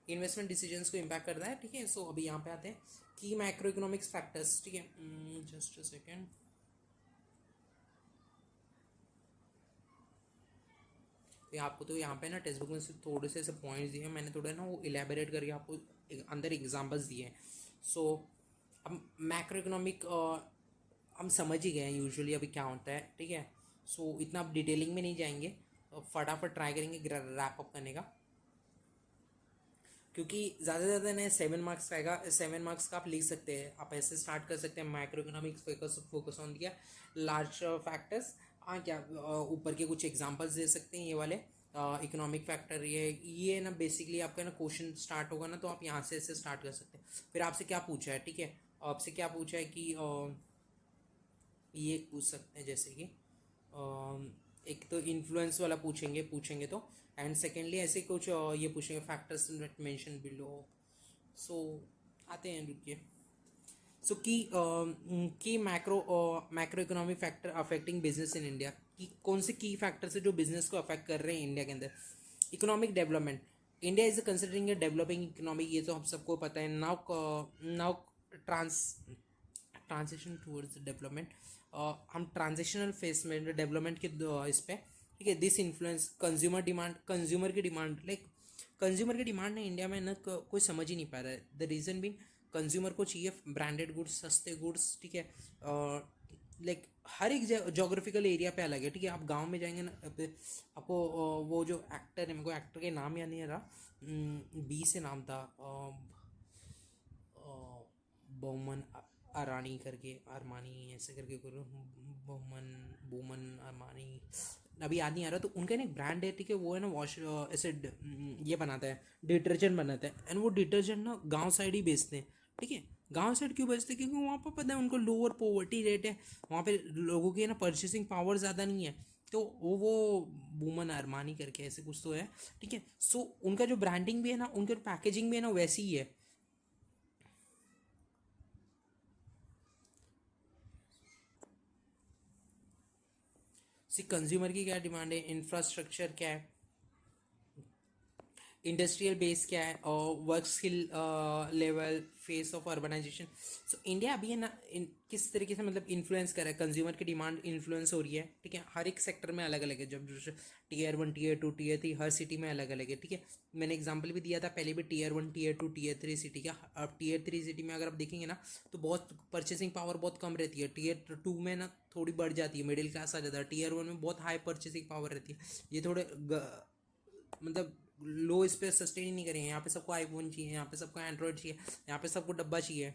investment decisions को impact करता है, ठीक है। सो अभी यहाँ पे आते हैं की मैक्रो इकोनॉमिक्स फैक्टर्स, ठीक है, जस्ट अ सेकेंड। तो आपको तो यहाँ पे ना टेक्स्ट बुक में से थोड़े से ऐसे पॉइंट्स दिए हैं, मैंने थोड़ा ना वो इलेबोरेट करके आपको अंदर एग्जांपल्स दिए हैं। सो अब मैक्रो इकोनॉमिक हम समझ ही गए हैं यूजुअली अभी क्या होता है, ठीक है। सो इतना आप डिटेलिंग में नहीं जाएंगे, फटाफट ट्राई करेंगे रैप अप करने का, क्योंकि ज़्यादा से ज़्यादा ना 7 मार्क्स का आएगा। 7 मार्क्स का आप लिख सकते हैं, आप ऐसे स्टार्ट कर सकते हैं, माइक्रो इकोनॉमिक्स फोकस ऑन दिया, लार्ज फैक्टर्स। हाँ क्या ऊपर के कुछ एग्जांपल्स दे सकते हैं ये वाले इकोनॉमिक फैक्टर। ये ना बेसिकली आपका ना क्वेश्चन स्टार्ट होगा ना, तो आप यहाँ से ऐसे स्टार्ट कर सकते हैं। फिर आपसे क्या पूछा है, ठीक है, आपसे क्या पूछा है कि ये पूछ सकते हैं जैसे कि एक तो इन्फ्लुएंस वाला पूछेंगे तो, एंड सेकेंडली ऐसे कुछ ये पूछेंगे फैक्टर्स मेंशन बिलो। सो आते हैं, रुकिए। सो की macro economic factor affecting business in India, की कौन से की फैक्टर्स है जो बिजनेस को अफेक्ट कर रहे हैं इंडिया के अंदर। Economic development, India is considering a developing economy, ये तो हम सबको पता है। Now now trans transition towards development, हम ट्रांजिशनल फेस में डेवलपमेंट के इस पे, ठीक है। This influence consumer demand, consumer की डिमांड, लाइक कंज्यूमर की डिमांड ने इंडिया में ना कोई समझ ही नहीं पा रहा है। द रीज़न बीन कंज्यूमर को चाहिए ब्रांडेड गुड्स, सस्ते गुड्स, ठीक है। लाइक हर एक जोग्राफिकल एरिया पे अलग है, ठीक है। आप गांव में जाएंगे ना, आपको वो जो एक्टर है, मेरे को एक्टर के नाम याद नहीं आ रहा, बी से नाम था, बोमन अरानी करके, अरमानी ऐसे करके करो, बोमन बोमन अरमानी, अभी याद नहीं आ रहा। तो उनका ना एक ब्रांड है, ठीक है, वो है ना वॉश ऐसे ये बनाता है, डिटर्जेंट बनाता है, एंड वो डिटर्जेंट ना गांव साइड ही बेचते हैं, ठीक है। गांव साइड क्यों बेचते हैं? क्योंकि वहाँ पर पता है उनको लोअर पॉवर्टी रेट है, वहाँ पे लोगों की ना परचेसिंग पावर ज़्यादा नहीं है, तो वो वुमन अरमानी करके ऐसे कुछ तो है, ठीक है। सो उनका जो ब्रांडिंग भी है ना, उनके पैकेजिंग भी है ना वैसी ही है। सी कंज्यूमर की क्या डिमांड है, इंफ्रास्ट्रक्चर क्या है, इंडस्ट्रियल बेस क्या है, और work skill level, phase of urbanisation. So India अभी है ना किस तरीके से मतलब इन्फ्लुएंस कर रहा है, कंज्यूमर की डिमांड इन्फ्लुएंस हो रही है, ठीक है। हर एक सेक्टर में अलग अलग है, जब टीयर 1 टीयर 2 टीयर 3 हर सिटी में अलग अलग है, ठीक है। मैंने एग्जांपल भी दिया था पहले भी, टीयर 1 टीयर 2 टीयर 3 सिटी का। अब टीयर 3 सिटी में अगर आप देखेंगे ना, तो बहुत परचेसिंग पावर बहुत कम रहती है, टीयर 2 में ना थोड़ी बढ़ जाती है, मिडिल क्लास आ जाता है, टीयर 1 में बहुत हाई परचेसिंग पावर रहती है। ये थोड़े मतलब लो इस पे सस्टेन ही नहीं करेंगे। यहाँ पे सबको आईफोन चाहिए, यहाँ पे सबको एंड्रॉयड चाहिए, यहाँ पे सबको डब्बा चाहिए,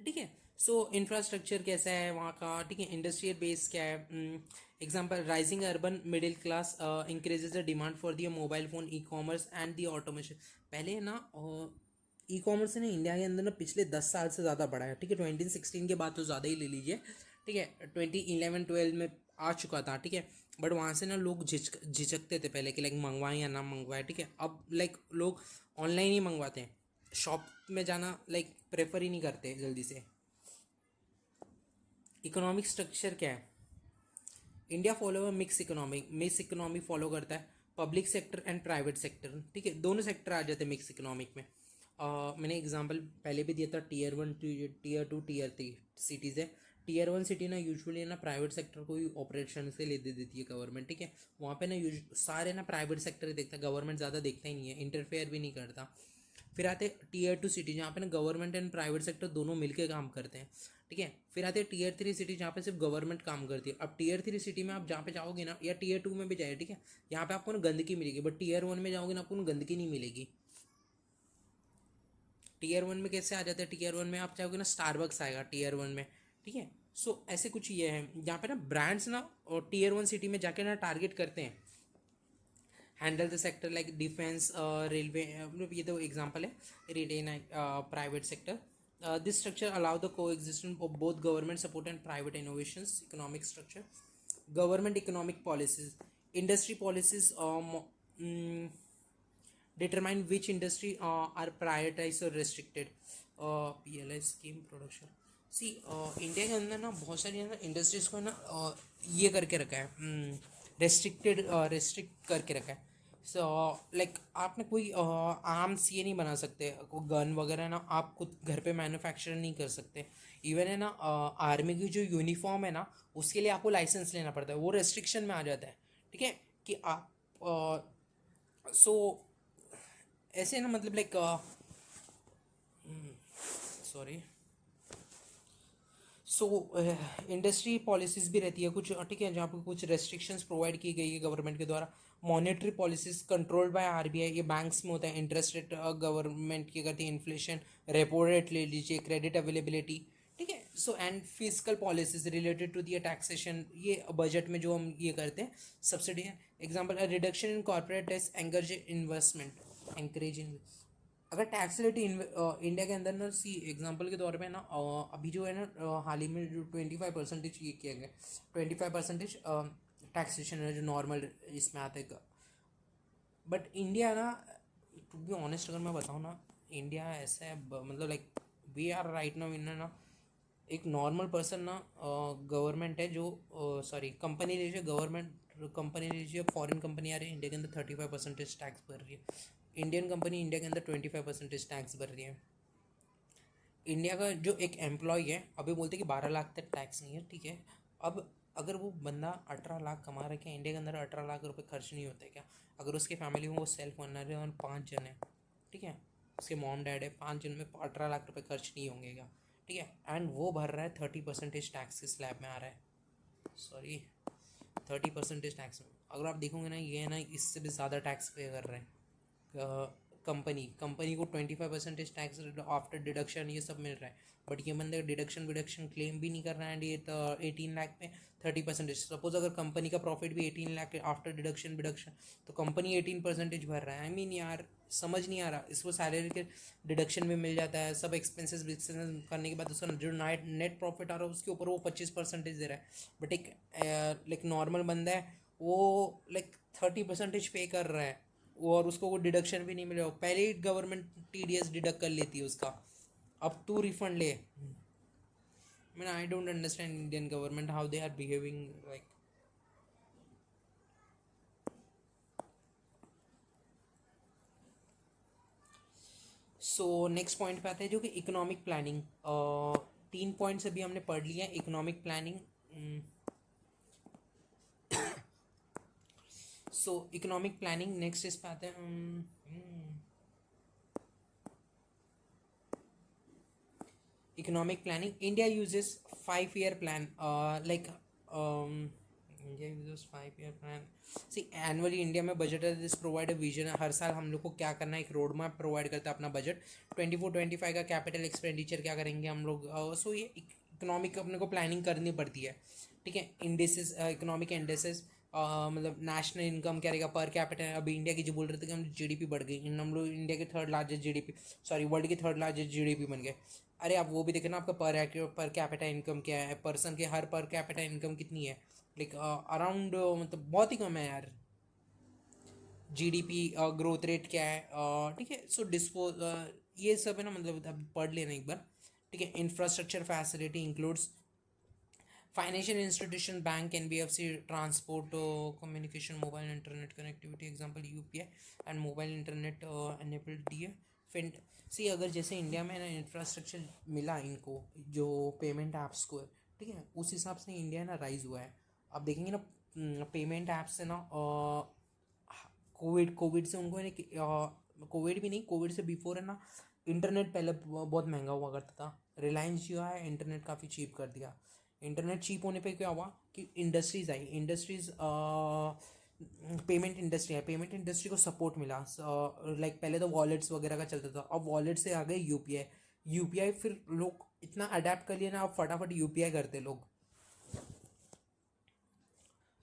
ठीक है। सो इंफ्रास्ट्रक्चर कैसा है वहाँ का, ठीक है। इंडस्ट्रियल बेस क्या है, example rising urban middle class increases the demand for the mobile phone, e commerce and the automation. पहले ना ई कॉमर्स ने इंडिया के अंदर ना पिछले 10 साल से ज़्यादा बढ़ा है, ठीक है। 2016 के बाद तो ज़्यादा ही ले लीजिए, ठीक है। 2011-12 में आ चुका था, ठीक है। बट वहाँ से ना लोग झिझकते थे पहले कि लाइक मंगवाएं या ना मंगवाएं, ठीक है। अब लाइक लोग ऑनलाइन ही मंगवाते हैं, शॉप में जाना लाइक प्रेफर ही नहीं करते जल्दी से। इकोनॉमिक स्ट्रक्चर क्या है, India follow mix economy follow करता है, public sector and private sector, ठीक है। दोनों सेक्टर आ जाते हैं मिक्स इकोनॉमिक में। मैंने एग्जांपल पहले भी दिया था, टीयर 1 टीयर 2 टीयर 3 सिटीज़ है। टीयर 1 सिटी ना यूजुअली ना प्राइवेट सेक्टर को ही ऑपरेशन से ले दे देती है गवर्नमेंट, ठीक है। वहाँ पे ना सारे ना प्राइवेट सेक्टर ही देखता है, गवर्नमेंट ज़्यादा देखता ही नहीं है, इंटरफेयर भी नहीं करता। फिर आते टीयर 2 सिटी, जहाँ पे ना गवर्नमेंट एंड प्राइवेट सेक्टर दोनों मिलकर काम करते हैं, ठीक है। फिर आते टीयर 3 सिटी, जहाँ पे सिर्फ गवर्नमेंट काम करती है। अब टीयर 3 सिटी में आप जहाँ पे जाओगे ना, या टीयर 2 में भी जाए, ठीक है, यहाँ पे आपको ना गंदगी मिलेगी, बट टीयर 1 में जाओगे ना आपको ना गंदगी नहीं मिलेगी। टीयर 1 में कैसे आ जाता है, टीयर 1 में आप चाहोगे ना स्टारबक्स आएगा टीयर 1 में, ठीक है। सो ऐसे कुछ ये है जहाँ पे ना ब्रांड्स ना और टीयर 1 सिटी में जाके ना टारगेट करते हैं, handle the sector like defence, railway, ये तो एग्जांपल है, retain private sector. This structure allow the coexistence of both government support and private innovations. Economic structure, government economic policies, industry policies determine which industry are prioritized or restricted. PLI scheme production, C India के अंदर ना बहुत सारी ना industries को ना ये करके रखा है, रेस्ट्रिक्ट करके रखा है। सो लाइक आपने कोई आर्म्स ये नहीं बना सकते, कोई गन वगैरह ना आप खुद घर पे मैन्युफैक्चर नहीं कर सकते। इवन है ना आर्मी की जो यूनिफॉर्म है ना उसके लिए आपको लाइसेंस लेना पड़ता है, वो रेस्ट्रिक्शन में आ जाता है। ठीक है कि आप सो ऐसे ना मतलब like sorry so industry policies भी रहती है कुछ, ठीक है, जहाँ पर कुछ रेस्ट्रिक्शंस प्रोवाइड की गई है गवर्नमेंट के द्वारा। Monetary policies controlled by RBI, ये बैंक्स में होता है। इंटरेस्ट रेट गवर्नमेंट की करती है, इन्फ्लेशन, रेपो रेट ले लीजिए, क्रेडिट अवेलेबिलिटी। ठीक है, so and physical policies related to their taxation, ये बजट में जो हम ये करते हैं सब्सिडी है। Example, reduction in corporate tax encourage investment, encourage in. अगर टैक्स रेट इंडिया के अंदर ना, सी एग्जांपल के तौर पे ना अभी जो है ना हाल ही में जो 25% ये किया गया, 25% टैक्सेशन है जो नॉर्मल इसमें आता है। बट इंडिया ना, टू बी ऑनेस्ट अगर मैं बताऊँ ना, इंडिया ऐसा है मतलब like we are right now in ना, एक नॉर्मल पर्सन ना, गवर्नमेंट है जो सॉरी कंपनी लीजिए, गवर्नमेंट कंपनी लीजिए, फॉरेन कंपनी आ रही है इंडिया के अंदर 35% टैक्स भर रही है। इंडियन कंपनी इंडिया के अंदर 25% टैक्स भर रही है। इंडिया का जो एक एम्प्लॉय है, अभी बोलते हैं कि 12 लाख तक टैक्स नहीं है, ठीक है। अब अगर वो बंदा 18 लाख कमा रहा है, क्या इंडिया के अंदर 18 लाख रुपए खर्च नहीं होते क्या? अगर उसकी फैमिली में वो सेल्फ ओनर है और 5 जन है, ठीक है, उसके मॉम डैड है, 5 जन में 18 लाख रुपए खर्च नहीं होंगे क्या? ठीक है, एंड वो भर रहा है 30% टैक्स के स्लैब में आ रहा है, सॉरी 30% टैक्स में। अगर आप देखोगे ना, ये है ना इससे भी ज़्यादा टैक्स पे कर रहे हैं। कंपनी को 25% टैक्स आफ्टर डिडक्शन ये सब मिल रहा है, बट ये बंदे डिडक्शन विडक्शन क्लेम भी नहीं कर रहा है, एंड ये 18 लाख पे 30%। सपोज अगर कंपनी का प्रॉफिट भी 18 लाख आफ्टर डिडक्शन विडक्शन, तो कंपनी 18% भर रहा है। आई मीन यार समझ नहीं आ रहा, इसको सैलरी के डिडक्शन भी मिल जाता है, सब एक्सपेंसेस विक्सेस करने के बाद उसका जो नेट प्रॉफिट आ रहा है उसके ऊपर वो 25% दे रहा है। बट एक लाइक नॉर्मल बंदा है, वो लाइक 30% पे कर रहा है, और उसको कोई डिडक्शन भी नहीं मिलेगा, पहले ही गवर्नमेंट टीडीएस डिडक्ट कर लेती है उसका, अब तू रिफंड ले। I mean, I don't understand Indian government how they are behaving like. So next point पे आते हैं जो कि इकोनॉमिक प्लानिंग। 3 पॉइंट्स अभी हमने पढ़ लिया। इकोनॉमिक प्लानिंग, सो इकोनॉमिक प्लानिंग नेक्स्ट इस पे आते हैं। economic planning, India uses 5 year plan, like India uses 5 year plan. See, annually India में बजट है, दिस प्रोवाइड अ विजन। हर साल हम लोग को क्या करना है, एक रोड मैप प्रोवाइड करता है अपना बजट। 24-25 का कैपिटल एक्सपेंडिचर क्या करेंगे हम लोग। सो ये इकोनॉमिक अपने को प्लानिंग करनी पड़ती है, ठीक है। इंडेसेस, इकोनॉमिक इंडेसेस, मतलब नेशनल इनकम क्या रहेगा पर कैपिटल। अभी इंडिया की जो बोल रहे थे कि हम जीडीपी बढ़ गई, हम लोग इंडिया के third largest GDP, sorry world की थर्ड लार्जेस्ट जीडीपी बन गए। अरे आप वो भी देखे ना, आपका पर कैपिटा इनकम क्या है, पर्सन के हर पर कैपिटा इनकम कितनी है, लाइक अराउंड मतलब बहुत ही कम है यार। जीडीपी ग्रोथ रेट क्या है, ठीक है। सो डिस्पोज ये सब है ना, मतलब अब पढ़ लेना एक बार, ठीक है। Infrastructure facility includes financial institution, bank, NBFC, transport, communication, mobile internet connectivity, example UPI and mobile internet enabled D है। फिन सी अगर जैसे इंडिया में ना इंफ्रास्ट्रक्चर मिला इनको जो पेमेंट ऐप्स को है, ठीक है, उस हिसाब से इंडिया ना राइज हुआ है। आप देखेंगे ना पेमेंट ऐप्स से ना कोविड कोविड से उनको है ना, कोविड भी नहीं, कोविड से बिफोर है ना, इंटरनेट पहले बहुत महंगा हुआ करता था। रिलायंस जो है इंटरनेट काफ़ी चीप कर दिया। इंटरनेट चीप होने पे क्या हुआ कि इंडस्ट्रीज आई, इंडस्ट्रीज पेमेंट इंडस्ट्री है, पेमेंट इंडस्ट्री को सपोर्ट मिला। लाइक पहले तो वॉलेट्स वगैरह का चलता था, अब वॉलेट से आ गए यूपीआई। यूपीआई फिर लोग इतना अडेप्ट कर लिए ना, अब फटाफट यूपीआई करते लोग।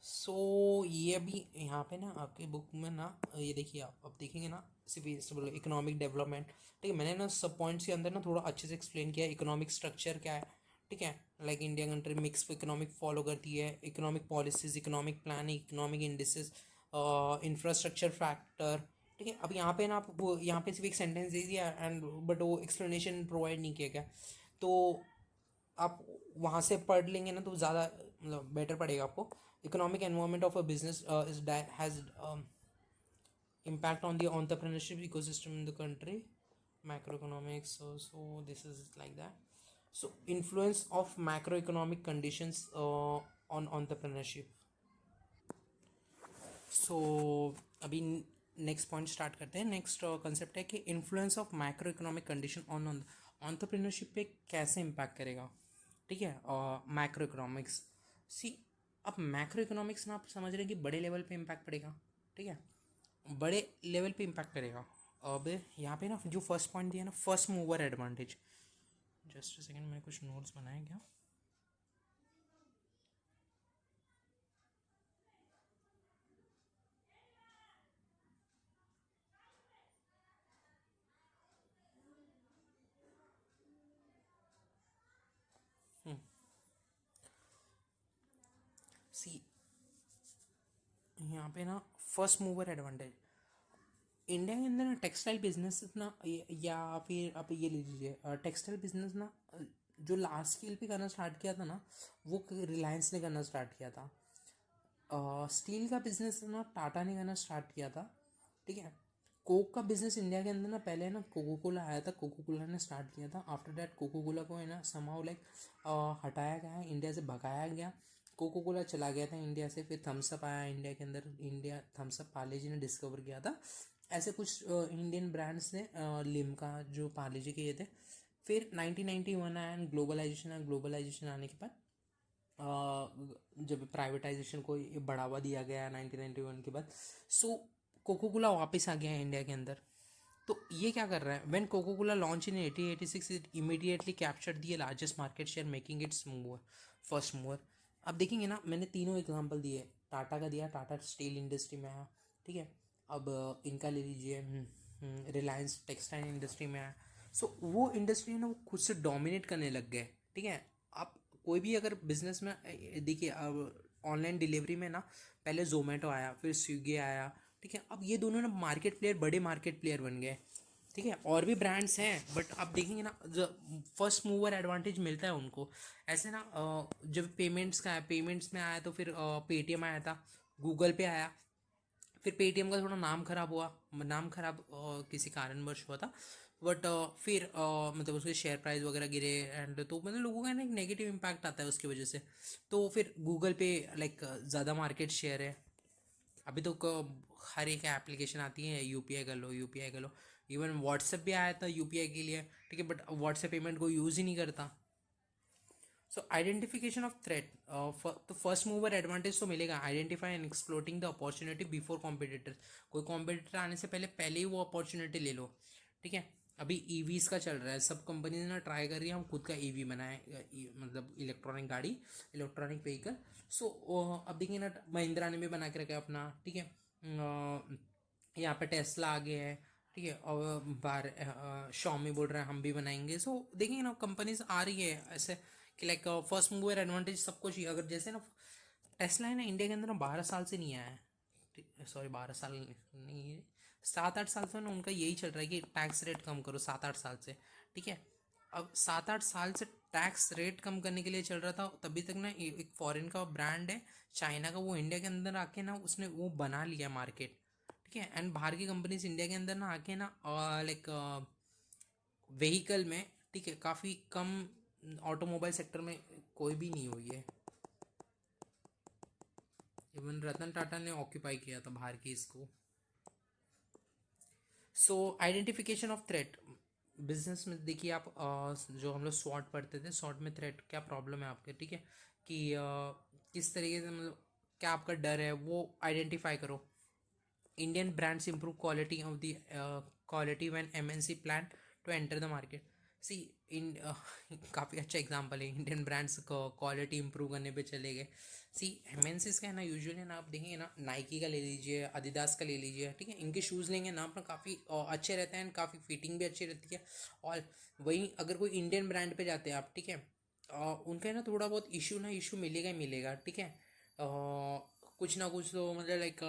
सो ये अभी यहाँ पे ना आपके बुक में ना ये देखिए, आप अब देखेंगे ना, सिर्फ बोलो इकोनॉमिक डेवलपमेंट, ठीक है। मैंने ना सब पॉइंट्स के अंदर ना थोड़ा अच्छे से एक्सप्लेन किया है इकोनॉमिक स्ट्रक्चर क्या है, ठीक है। Like India country mix economic follow करती है, economic policies, economic planning, economic indices, infrastructure factor, ठीक है। अब यहाँ पे ना आप वो यहाँ पे सिर्फ एक सेंटेंस दे दिया एंड बट वो एक्सप्लेनेशन प्रोवाइड नहीं किया गया, तो आप वहाँ से पढ़ लेंगे ना तो ज़्यादा मतलब बेटर पड़ेगा आपको। Economic environment of a business is has impact on the entrepreneurship ecosystem in the country, macroeconomics. So this is like that. So influence of macroeconomic conditions on entrepreneurship. सो अभी नेक्स्ट पॉइंट स्टार्ट करते हैं. Next concept है कि influence of macro economic condition on entrepreneurship पे कैसे impact करेगा. ठीक है. Macro economics. सी, अब मैक्रो इकोनॉमिक्स ना आप समझ रहे हैं कि बड़े लेवल पे इम्पैक्ट पड़ेगा. ठीक है, बड़े लेवल पे इम्पैक्ट करेगा. अब यहाँ पे ना जो फर्स्ट पॉइंट दिया ना, first mover advantage. Just a second, मैंने कुछ नोट्स बनाए क्या. सी, यहाँ पे ना फर्स्ट मूवर एडवांटेज. इंडिया के अंदर ना टेक्सटाइल बिजनेस ना, या फिर आप ये ले लीजिए, टेक्सटाइल बिजनेस ना जो लार्ज स्केल पे करना स्टार्ट किया था ना, वो रिलायंस ने करना स्टार्ट किया था. स्टील का बिजनेस ना टाटा ने करना स्टार्ट किया था. ठीक है. कोक का बिजनेस इंडिया के अंदर ना पहले ना कोको कोला आया था, कोको कोला ने स्टार्ट किया था. आफ्टर दैट कोको कोला को है ना समहाउ लाइक हटाया गया, इंडिया से भगाया गया. कोको कोला चला गया था इंडिया से. फिर थम्सअप आया इंडिया के अंदर. इंडिया थम्सअप पार्ले जी ने डिस्कवर किया था. ऐसे कुछ इंडियन ब्रांड्स ने लिम्का जो पार्ले जी के ये थे. फिर 1991 आया एंड ग्लोबलाइजेशन आया. ग्लोबलाइजेशन आने के बाद जब प्राइवेटाइजेशन को बढ़ावा दिया गया 1991 के बाद, सो कोको कोला वापस आ गया है इंडिया के अंदर. तो ये क्या कर रहा है, when Coca Cola launch in 1886 it immediately capture the largest market share making its mover first mover. अब देखेंगे ना, मैंने तीनों एग्जांपल दिए. टाटा का दिया, टाटा स्टील इंडस्ट्री में आया. ठीक है. अब इनका ले लीजिए, रिलायंस टेक्सटाइल इंडस्ट्री में आया. सो वो इंडस्ट्री है ना, वो खुद से डोमिनेट करने लग गए. ठीक है. आप कोई भी अगर बिजनेस में देखिए, अब ऑनलाइन डिलीवरी में ना पहले जोमेटो आया, फिर स्विगी आया. ठीक है. अब ये दोनों ना मार्केट प्लेयर, बड़े मार्केट प्लेयर बन गए. ठीक है. और भी ब्रांड्स हैं, बट आप देखेंगे ना फर्स्ट मूवर एडवांटेज मिलता है उनको. ऐसे ना जब पेमेंट्स का है, पेमेंट्स में आया तो फिर पेटीएम आया था, गूगल पे आया. फिर पेटीएम का थोड़ा नाम खराब हुआ, नाम खराब किसी कारणवश हुआ था. बट फिर मतलब उसके शेयर प्राइस वगैरह गिरे एंड तो मतलब लोगों का ना एक नेगेटिव इम्पैक्ट आता है उसकी वजह से. तो फिर गूगल पे लाइक ज़्यादा मार्केट शेयर है. अभी तो हर एक एप्लीकेशन आती है, यूपीआई कर लो, यूपीआई कर लो. इवन व्हाट्सएप भी आया था यूपीआई के लिए. ठीक है. बट व्हाट्सएप पेमेंट को यूज़ ही नहीं करता. सो आइडेंटिफिकेशन ऑफ थ्रेट. तो फर्स्ट मूवर एडवांटेज तो मिलेगा, identify and exploiting the opportunity before competitor. कोई कॉम्पिटिटर आने से पहले ही वो अपॉर्चुनिटी ले लो. ठीक है. अभी ईवीज का चल रहा है, सब कंपनी ना ट्राई कर रही है हम खुद का ईवी बनाए, मतलब इलेक्ट्रॉनिक गाड़ी, इलेक्ट्रॉनिक व्हीकल. सो अब देखिए ना, महिंद्रा ने भी बना के रखा है अपना. ठीक है. यहाँ पे टेस्ला आ गया है. ठीक है. और बार शॉमी बोल रहे हैं हम भी बनाएंगे. सो देखिए ना, कंपनीज आ रही है ऐसे कि लाइक फर्स्ट मूवर एडवांटेज सबको चाहिए. अगर जैसे ना टेस्ला है ना, इंडिया के अंदर ना 12 साल से नहीं आया है. सॉरी, 12 साल नहीं, 7-8 साल से ना उनका यही चल रहा है कि टैक्स रेट कम करो, 7-8 साल से. ठीक है. अब 7-8 साल से टैक्स रेट कम करने के लिए चल रहा था. तभी तक ना एक फॉरेन का ब्रांड है चाइना का, वो इंडिया के अंदर आके ना उसने वो बना लिया मार्केट. ठीक है. एंड बाहर की कंपनीज इंडिया के अंदर ना आके ना लाइक व्हीकल में, ठीक है, काफ़ी कम, ऑटोमोबाइल सेक्टर में कोई भी नहीं हुई है. इवन रतन टाटा ने ऑक्यूपाई किया था बाहर की इसको. सो आइडेंटिफिकेशन ऑफ थ्रेट. बिजनेस में देखिए आप, जो हम लोग शॉर्ट पढ़ते थे, शॉर्ट में थ्रेट क्या प्रॉब्लम है आपके. ठीक है. कि किस तरीके से, मतलब क्या आपका डर है वो आइडेंटिफाई करो. Indian brands improve quality of the quality when MNC plan to enter the market. सी, इन काफ़ी अच्छा एग्जांपल है. इंडियन ब्रांड्स को क्वालिटी इंप्रूव करने पे चले गए. सी, एमएनसीज का है ना, यूजुअली ना आप देखेंगे ना, नाइकी का ले लीजिए, adidas का ले लीजिए. ठीक है. इनके शूज़ लेंगे ना अपना, काफ़ी अच्छे रहते हैं, काफ़ी फिटिंग भी अच्छी रहती है. और वहीं अगर कोई इंडियन ब्रांड पे जाते हैं आप, ठीक है, उनका है ना थोड़ा बहुत इशू मिलेगा ही मिलेगा. ठीक है. कुछ ना कुछ तो मतलब लाइक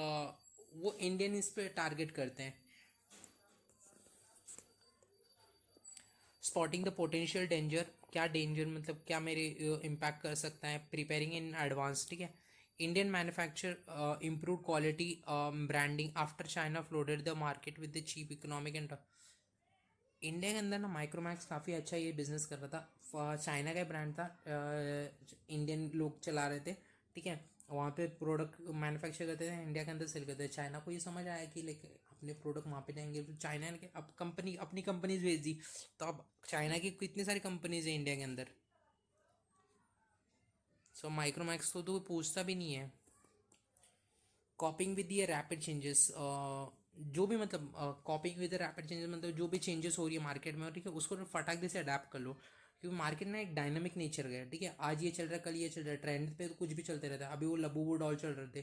वो इंडियन इस पे टारगेट करते हैं. Spotting the potential danger. क्या डेंजर मतलब क्या मेरे इम्पैक्ट कर सकता है, प्रिपेयरिंग इन एडवांस. ठीक है. Indian manufacture improved quality branding after China flooded the market with the cheap economic and India के अंदर ना माइक्रोमैक्स काफ़ी अच्छा ये बिजनेस कर रहा था. चाइना का ब्रांड था, इंडियन लोग चला रहे थे. ठीक है, वहाँ पे प्रोडक्ट मैन्युफैक्चर करते थे, इंडिया के अंदर सेल करते थे. चाइना को ये समझ आया कि लाइक अपने प्रोडक्ट वहाँ पे जाएंगे, तो चाइना ने अब कंपनी अपनी कंपनीज भेज दी. तो अब चाइना की कितनी सारी कंपनीज है इंडिया के अंदर. सो माइक्रोमैक्स को तो कोई पूछता भी नहीं है. कॉपिंग विद ये रैपिड चेंजेस, जो भी मतलब कॉपिंग विद रैपिड चेंजेस मतलब जो भी चेंजेस हो रही है मार्केट में, ठीक है, उसको फटाक से अडेप्ट कर लो. क्योंकि मार्केट में एक डायनामिक नेचर गया. ठीक है, आज ये चल रहा है, कल ये चल रहा है, ट्रेंड पे तो कुछ भी चलते रहता है. अभी वो लबूबू डॉल चल रहे थे.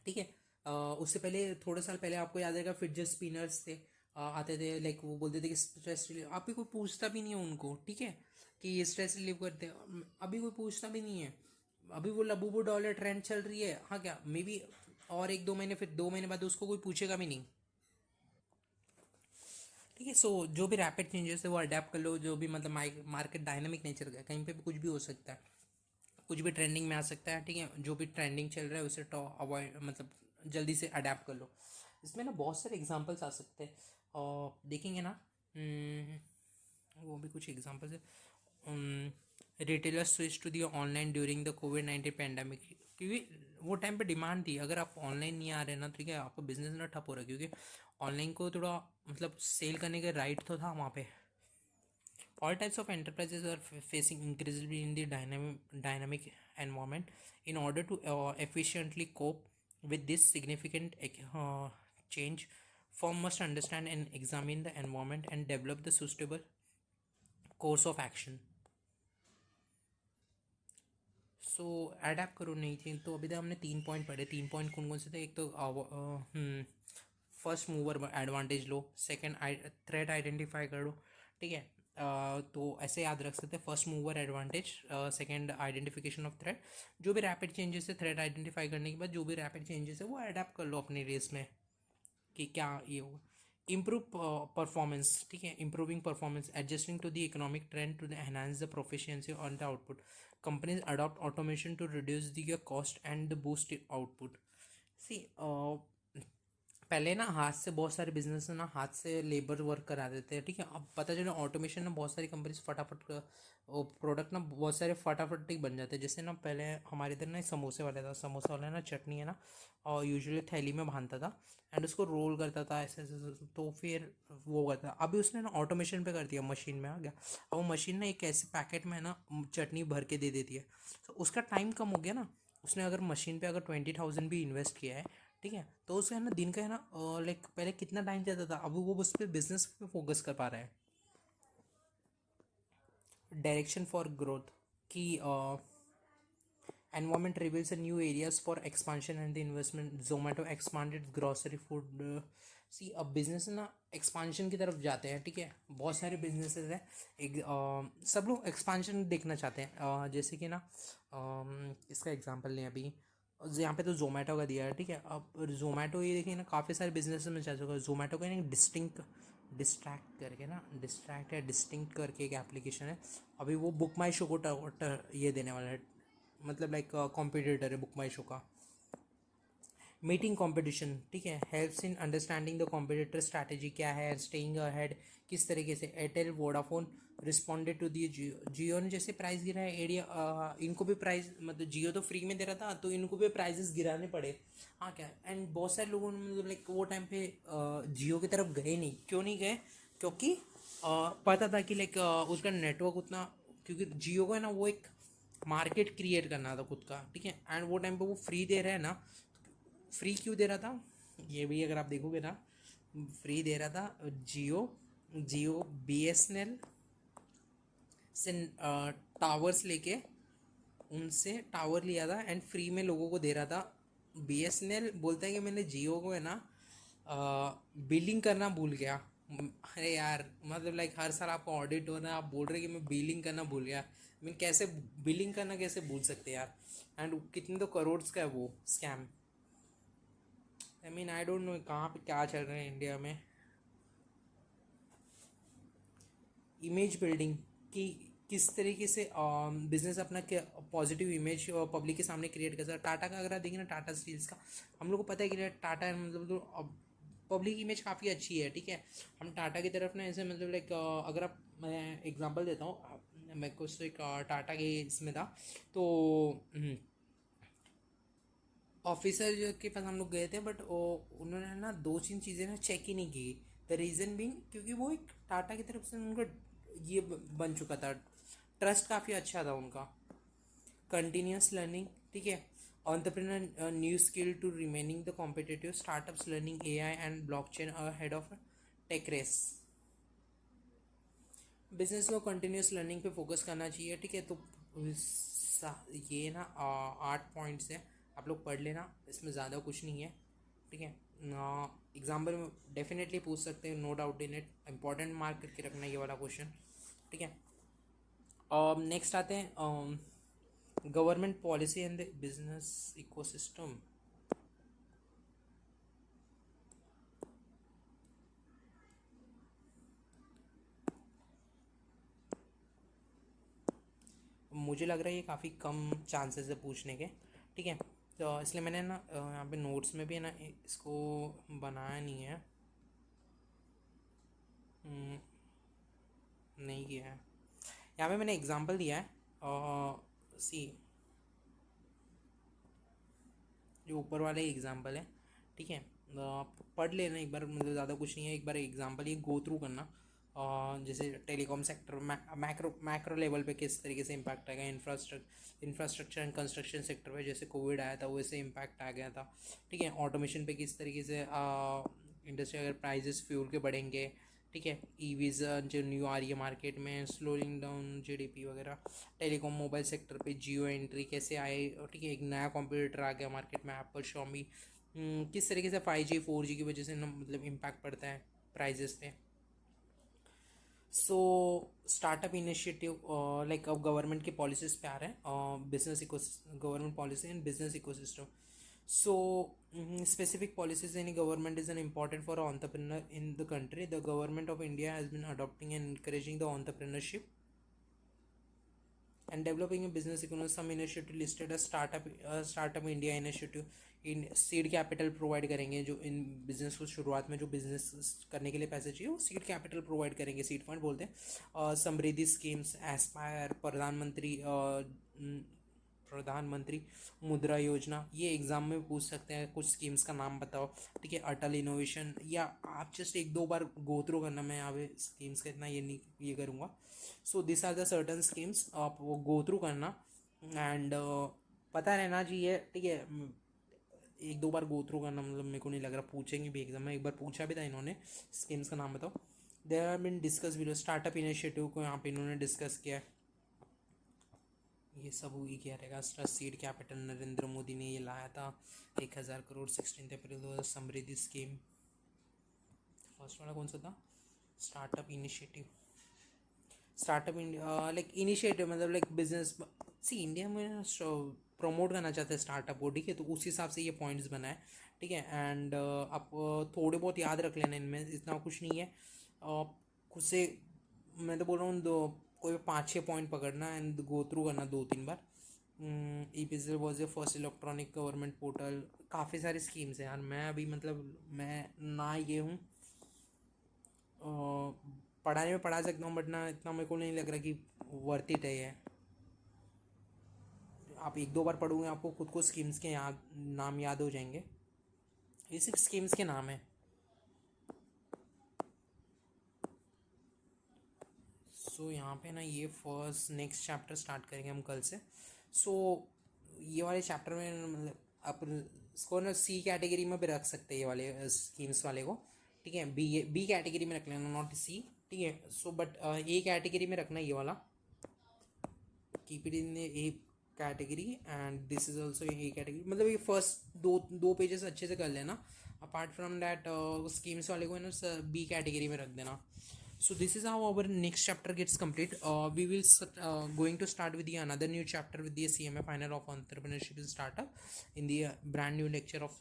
ठीक है, उससे पहले थोड़े साल पहले आपको याद रहेगा फिडजेट स्पिनर्स थे, आते थे, लाइक वो बोलते थे कि स्ट्रेस रिलीव. अभी कोई पूछता भी नहीं है उनको. ठीक है, कि ये स्ट्रेस रिलीव करते हैं, अभी कोई पूछता भी नहीं है. अभी वो लबूबू डॉलर ट्रेंड चल रही है. हाँ क्या, मे बी और 1-2 महीने, फिर 2 महीने बाद उसको कोई पूछेगा भी नहीं. ठीक है, सो जो भी रैपिड चेंजेस है वो अडेप्ट कर लो. जो भी मतलब मार्केट डायनामिक नेचर का, कहीं पे भी कुछ भी हो सकता है, कुछ भी ट्रेंडिंग में आ सकता है. ठीक है, जो भी ट्रेंडिंग चल रहा है उसे तो अवॉइड मतलब जल्दी से अडेप्ट कर लो. इसमें ना बहुत सारे एग्जांपल्स आ सकते हैं, और देखेंगे ना. वो भी कुछ एग्जांपल्स है. Retailer switch to the online during the कोविड-19 पैंडमिक, क्योंकि वो टाइम पे डिमांड थी. अगर आप ऑनलाइन नहीं आ रहे ना, ठीक है, आपका बिजनेस ना ठप हो रहा है. क्योंकि ऑनलाइन को थोड़ा मतलब सेल करने का राइट तो था वहाँ पे. All types of enterprises are facing increasingly in the dynamic environment. In order to efficiently cope with this significant change, firm must understand and examine the environment and develop the suitable course of action. So adapt करो नहीं थी. तो अभी तक हमने 3 point पढ़े. 3 point कौन कौन से थे? एक तो फर्स्ट मूवर एडवांटेज लो, सेकंड थ्रेट आइडेंटिफाई कर लो. ठीक है, तो ऐसे याद रख सकते हैं. First mover advantage, second identification of threat. जो भी रैपिड चेंजेस है, थ्रेट आइडेंटिफाई करने के बाद जो भी रैपिड चेंजेस है वो अडेप्ट कर लो अपनी रेस में कि क्या ये होगा. Improve performance. ठीक है, improving performance, adjusting to the economic trend to enhance the proficiency on the output. Companies adopt automation to reduce the cost and boost output. See, पहले ना हाथ से बहुत सारे बिजनेस ना हाथ से लेबर वर्क करा देते हैं. ठीक है, अब पता चला ऑटोमेशन ना बहुत सारी कंपनीज फटाफट प्रोडक्ट ना बहुत सारे फटाफट ही बन जाते हैं. जैसे ना पहले हमारे इधर ना एक समोसे वाला था. समोसा वाला ना चटनी है ना, और यूजुअली थैली में बांधता था एंड उसको रोल करता था ऐसे ऐसे. तो फिर वो करता था. अभी उसने ना ऑटोमेशन पे कर दिया, मशीन में आ गया. अब वो मशीन ना एक ऐसे पैकेट में ना चटनी भर के दे देती है. तो उसका टाइम कम हो गया ना. उसने अगर मशीन पे अगर 20,000 भी इन्वेस्ट किया है, ठीक है, तो उसका है ना दिन का है ना लाइक पहले कितना टाइम जाता था, अब वो उस पर बिजनेस पे फोकस कर पा रहा है. डायरेक्शन फॉर ग्रोथ की environment reveals a new areas for expansion and the investment. Zomato expanded grocery food. सी अब बिजनेस ना एक्सपांशन की तरफ जाते हैं. ठीक है, बहुत सारे बिजनेसेस हैं. एक सब लोग एक्सपांशन देखना चाहते हैं. जैसे कि ना इसका एग्जांपल लें अभी. यहाँ पे तो जोमेटो का दिया है. ठीक है, अब जोमेटो ये देखिए ना काफ़ी सारे बिजनेस में जा चुका है. जोमेटो का ना डिस्ट्रैक्ट करके ना, डिस्ट्रैक्ट या डिस्टिंक्ट करके एक एप्लीकेशन है. अभी वो बुक माई शो को ये देने वाला है, मतलब लाइक कॉम्पिटिटर है बुक माई शो का. Meeting competition. ठीक है, helps in understanding the competitor strategy क्या है, स्टेइंग अहेड किस तरीके से. Airtel Vodafone responded to the Jio. Jio ने जैसे प्राइस गिरा है, एरिया इनको भी प्राइस मतलब जियो तो फ्री में दे रहा था तो इनको भी प्राइजेस गिराने पड़े. हाँ क्या, एंड बहुत सारे लोगों ने मतलब लाइक वो टाइम पे जियो की तरफ गए नहीं. क्यों नहीं गए? क्योंकि पता था कि लाइक उसका नेटवर्क उतना, क्योंकि जियो को है ना वो एक मार्केट क्रिएट करना था खुद का. ठीक है, एंड वो टाइम पे वो फ्री दे रहा है ना. फ्री क्यों दे रहा था ये भी अगर आप देखोगे ना, फ्री दे रहा था. जियो जियो BSNL से टावर्स लेके उनसे टावर लिया था एंड फ्री में लोगों को दे रहा था. BSNL बोलता है कि मैंने जियो को है ना बिलिंग करना भूल गया. अरे यार, मतलब लाइक हर साल आपका ऑडिट हो रहा है, आप बोल रहे कि मैं बिलिंग करना भूल गया. मैं कैसे बिलिंग करना कैसे भूल सकते यार. एंड कितने तो करोड़ का है वो scam. I mean I don't know कहाँ पे क्या चल रहा है इंडिया में. इमेज बिल्डिंग की किस तरीके से बिजनेस अपना पॉजिटिव इमेज पब्लिक के सामने क्रिएट कर सकता है। टाटा का अगर आप देखें ना, टाटा स्टील्स का, हम लोग को पता है कि टाटा मतलब तो पब्लिक इमेज काफ़ी अच्छी है, ठीक है। हम टाटा की तरफ ना ऐसे मतलब लाइक अगर आप, मैं एग्जांपल देता हूँ, मैं कुछ तो एक टाटा के इसमें था, तो ऑफिसर के पास हम लोग गए थे, बट वो उन्होंने ना दो तीन चीज़ें ना चेक ही नहीं की। द रीज़न बीइंग क्योंकि वो एक टाटा की तरफ से उनका ये बन चुका था, ट्रस्ट काफ़ी अच्छा था उनका। कंटिन्यूस लर्निंग, ठीक है। entrepreneur new skill to remaining the competitive, startups learning AI and blockchain ahead of a tech race। Business को कंटिन्यूस लर्निंग पे फोकस करना चाहिए, ठीक है। तो ये ना 8 पॉइंट्स हैं, आप लोग पढ़ लेना, इसमें ज़्यादा कुछ नहीं है, ठीक है। एग्जाम्पल में डेफिनेटली पूछ सकते हैं, no doubt in it, important mark करके रखना ये वाला क्वेश्चन, ठीक है। नेक्स्ट आते हैं government policy and the business ecosystem. मुझे लग रहा है ये काफ़ी कम चांसेस है पूछने के, ठीक है। तो इसलिए मैंने ना यहाँ पे नोट्स में भी है ना इसको बनाया नहीं है, नहीं किया है। यहाँ पे मैंने एग्जांपल दिया है, सी जो ऊपर वाला ही एग्जांपल है, ठीक है। आप पढ़ लेना एक बार, मतलब ज़्यादा कुछ नहीं है, एक बार एग्जांपल ये गो थ्रू करना। जैसे telecom sector macro macro level पे किस तरीके से इम्पैक्ट आएगा, इंफ्रास्ट्रक्चर एंड कंस्ट्रक्शन सेक्टर पे जैसे कोविड आया था वैसे इम्पैक्ट आ गया था, ठीक है। ऑटोमेशन पे किस तरीके से इंडस्ट्री अगर प्राइजेस फ्यूल के बढ़ेंगे, ठीक है। ईवीज जो न्यू आ रही है मार्केट में, स्लोइंग डाउन जीडीपी वगैरह। टेलीकॉम मोबाइल सेक्टर पे जियो एंट्री कैसे आए, ठीक है, एक नया कॉम्पिटिटर आ गया मार्केट में, एप्पल शॉमी, किस तरीके से 5G 4G की वजह से ना मतलब इम्पैक्ट पड़ता है प्राइजेस पे। सो स्टार्टअप इनिशिएटिव लाइक अब गवर्नमेंट की पॉलिसीज पे आ रहे हैं, business eco government policy and business ecosystem. So, specific policies in government is an important for entrepreneur in the country. The government of India has been adopting and encouraging the entrepreneurship and developing a business economy. Some initiative listed as startup India initiative in seed capital provide करेंगे, जो in business को शुरुआत में जो business करने के लिए पैसे चाहिए वो सीड कैपिटल प्रोवाइड करेंगे, सीड फंड बोलते हैं। समृद्धि स्कीम्स, एस्पायर, प्रधानमंत्री मुद्रा योजना, ये एग्ज़ाम में पूछ सकते हैं, कुछ स्कीम्स का नाम बताओ, ठीक है। अटल इनोवेशन, या आप जस्ट एक दो बार गो थ्रू करना, मैं यहाँ पे स्कीम्स का इतना ये नहीं ये करूँगा। So this are the certain schemes, आप वो गो थ्रू करना एंड पता रहना चाहिए, ठीक है। एक दो बार गो थ्रू करना, मतलब मेरे को नहीं लग रहा पूछेंगे भी एग्जाम में, एक बार पूछा भी था इन्होंने, स्कीम्स का नाम बताओ। There are been discuss video, startup initiative को यहाँ पे इन्होंने डिस्कस किया है, ये सब हुई क्या रहेगा। सीड कैपिटल नरेंद्र मोदी ने ये लाया था, 1,000 करोड़ 16 अप्रैल 2000। समृद्धि स्कीम, फर्स्ट वाला कौन सा था, startup initiative. Startup India like initiative मतलब लाइक बिजनेस, सी इंडिया में प्रमोट करना चाहते हैं स्टार्टअप को, ठीक है। तो उस हिसाब से ये पॉइंट्स बनाए, ठीक है। एंड आप थोड़े बहुत याद रख लेना, इनमें इतना कुछ नहीं है। खुद से मैं तो बोल रहा हूँ, दो कोई 5-6 पॉइंट पकड़ना एंड गो थ्रू करना 2-3 बार। EBiz was a first electronic government portal, काफ़ी सारी स्कीम्स हैं यार। मैं अभी मतलब मैं ना ये हूँ, पढ़ाने में पढ़ा सकता हूँ, बट ना इतना मेरे को नहीं लग रहा कि वर्थ इट है ये। आप एक दो बार पढ़ोगे आपको खुद को स्कीम्स के नाम याद हो जाएंगे, ये सिर्फ स्कीम्स के नाम है। सो यहाँ पे ना ये फर्स्ट नेक्स्ट चैप्टर स्टार्ट करेंगे हम कल से। सो ये वाले चैप्टर में मतलब आप इसको ना सी कैटेगरी में भी रख सकते हैं, ये वाले स्कीम्स वाले को, ठीक है। बी कैटेगरी में रख लेना, नॉट सी, ठीक है। सो बट ए कैटेगरी में रखना ये वाला, keep it in A category and this is also A category. मतलब ये फर्स्ट दो पेजेस अच्छे से कर लेना, अपार्ट फ्रॉम दैट स्कीम्स वाले को है ना बी कैटेगरी में रख देना। So this is how our next chapter gets complete. We will going to start with the another new chapter with the CMA final of entrepreneurship and startup in the brand new lecture of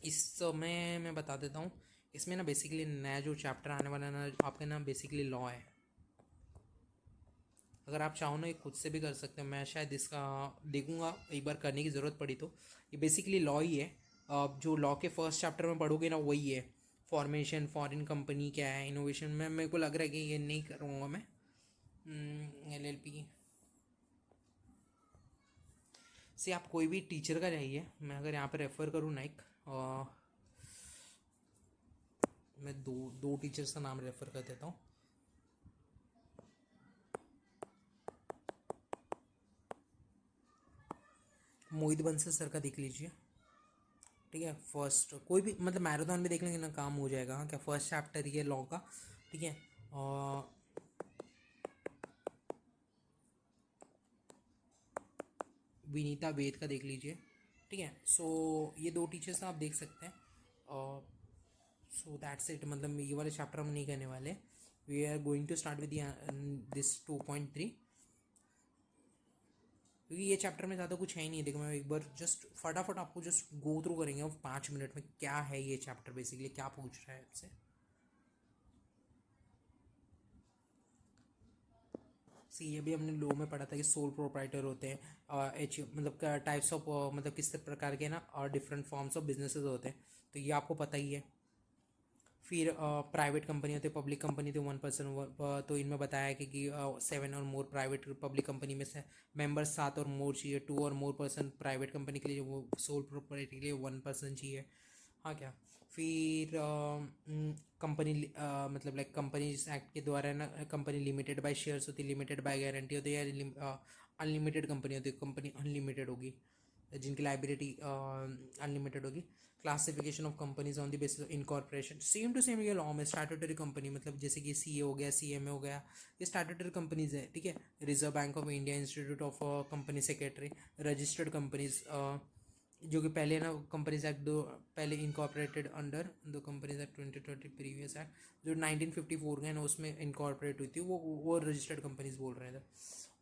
इस समय मैं बता देता हूँ, इसमें ना basically नया जो चैप्टर आने वाला है ना आपका ना बेसिकली लॉ है, अगर आप चाहो ना ये खुद से भी कर सकते हो, मैं शायद इसका देखूंगा एक बार करने की ज़रूरत पड़ी तो। ये बेसिकली लॉ ही है। जो लॉ के फर्स्ट चैप्टर में पढ़ोगे ना वही है, फॉर्मेशन, फॉरेन कंपनी क्या है, इनोवेशन में मेरे को लग रहा है कि ये नहीं करूँगा मैं। LLP से आप कोई भी टीचर का चाहिए, मैं अगर यहाँ पे रेफ़र करूँ ना एक मैं दो दो टीचर्स का नाम रेफ़र कर देता हूँ। मोहित बंसल सर का देख लीजिए, ठीक है। फर्स्ट कोई भी मतलब मैराथन भी देख लेंगे ना, काम हो जाएगा। हाँ क्या, फर्स्ट चैप्टर ये लॉ का, ठीक है। और विनीता वेद का देख लीजिए, ठीक है। सो ये दो टीचर्स आप देख सकते हैं। सो दैट्स इट, मतलब ये वाले चैप्टर हम नहीं करने वाले। We are going to start with this 2.3, क्योंकि ये चैप्टर में ज़्यादा कुछ है ही नहीं। देखो मैं एक बार जस्ट फटाफट आपको जस्ट गो थ्रू करेंगे 5 मिनट में, क्या है ये चैप्टर, बेसिकली क्या पूछ रहा है आपसे। सी ये भी हमने लॉ में पढ़ा था कि सोल प्रोप्राइटर होते हैं, एच मतलब टाइप्स ऑफ मतलब किस प्रकार के ना और डिफरेंट फॉर्म्स ऑफ बिजनेसेस होते हैं, तो ये आपको पता ही है। फिर प्राइवेट कंपनी होती है, पब्लिक कंपनी तो 1%, तो इनमें बताया है कि 7 और मोर प्राइवेट पब्लिक कंपनी में से मेंबर्स 7 और मोर चाहिए, 2 और मोर पर्सन प्राइवेट कंपनी के लिए, वो सोल प्रोप्राइटर के लिए 1% चाहिए। हाँ क्या, फिर कंपनी मतलब लाइक कंपनीज एक्ट के द्वारा ना कंपनी लिमिटेड बाय शेयर्स होती है, लिमिटेड बाय गारंटी होती है, या अनलिमिटेड कंपनी होती है, कंपनी अनलिमिटेड होगी जिनकी लाइबिलिटी अनलिमिटेड होगी। Classification of companies on the basis of incorporation, same to same ये लॉ में स्टैट्यूटरी कंपनी, मतलब जैसे कि सीए हो गया, सीएमए हो गया, ये स्टैट्यूटरी कंपनीज है, ठीक है। Reserve bank of India, institute of company secretary, registered companies, जो कि पहले ना कंपनीज एक्ट दो पहले incorporated under the companies act 2020 previous act जो 1954 का है ना उसमें इनकॉर्पोरेट हुई थी, वो रजिस्टर्ड कंपनीज बोल रहे थे।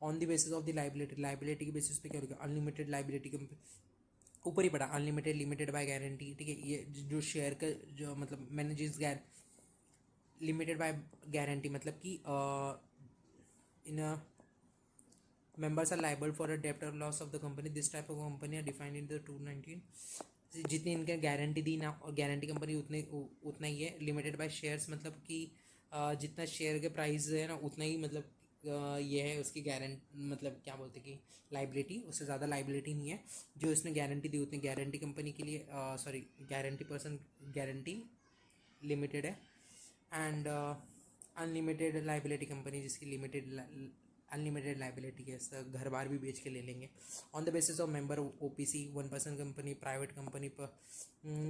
On the basis of the liability, liability के बेसिस पे क्या होगा, अनलिमिटेड लाइबिलिटी ऊपर ही पड़ा, अनलिमिटेड, लिमिटेड बाय गारंटी, ठीक है। ये जो शेयर का जो मतलब मैंने जिस लिमिटेड बाय गारंटी मतलब कि इन members are liable for a debt or loss of the company. This type of company are defined in the 219। जितनी इनके गारंटी दी ना, और गारंटी कंपनी उतना ही है। लिमिटेड बाय शेयर्स मतलब कि जितना शेयर के प्राइस है ना उतना ही मतलब ये है उसकी गारंट, मतलब क्या बोलते कि लाइबिलिटी, उससे ज़्यादा लाइबिलिटी नहीं है। जो इसने गारंटी दी उतनी गारंटी कंपनी के लिए, sorry guarantee person, guarantee limited है। एंड अनलिमिटेड लाइबिलिटी कंपनी जिसकी लिमिटेड अनलिमिटेड लाइबिलिटी है, सर घर बार भी बेच के ले लेंगे। On the basis of member OPC, 1% company, private company,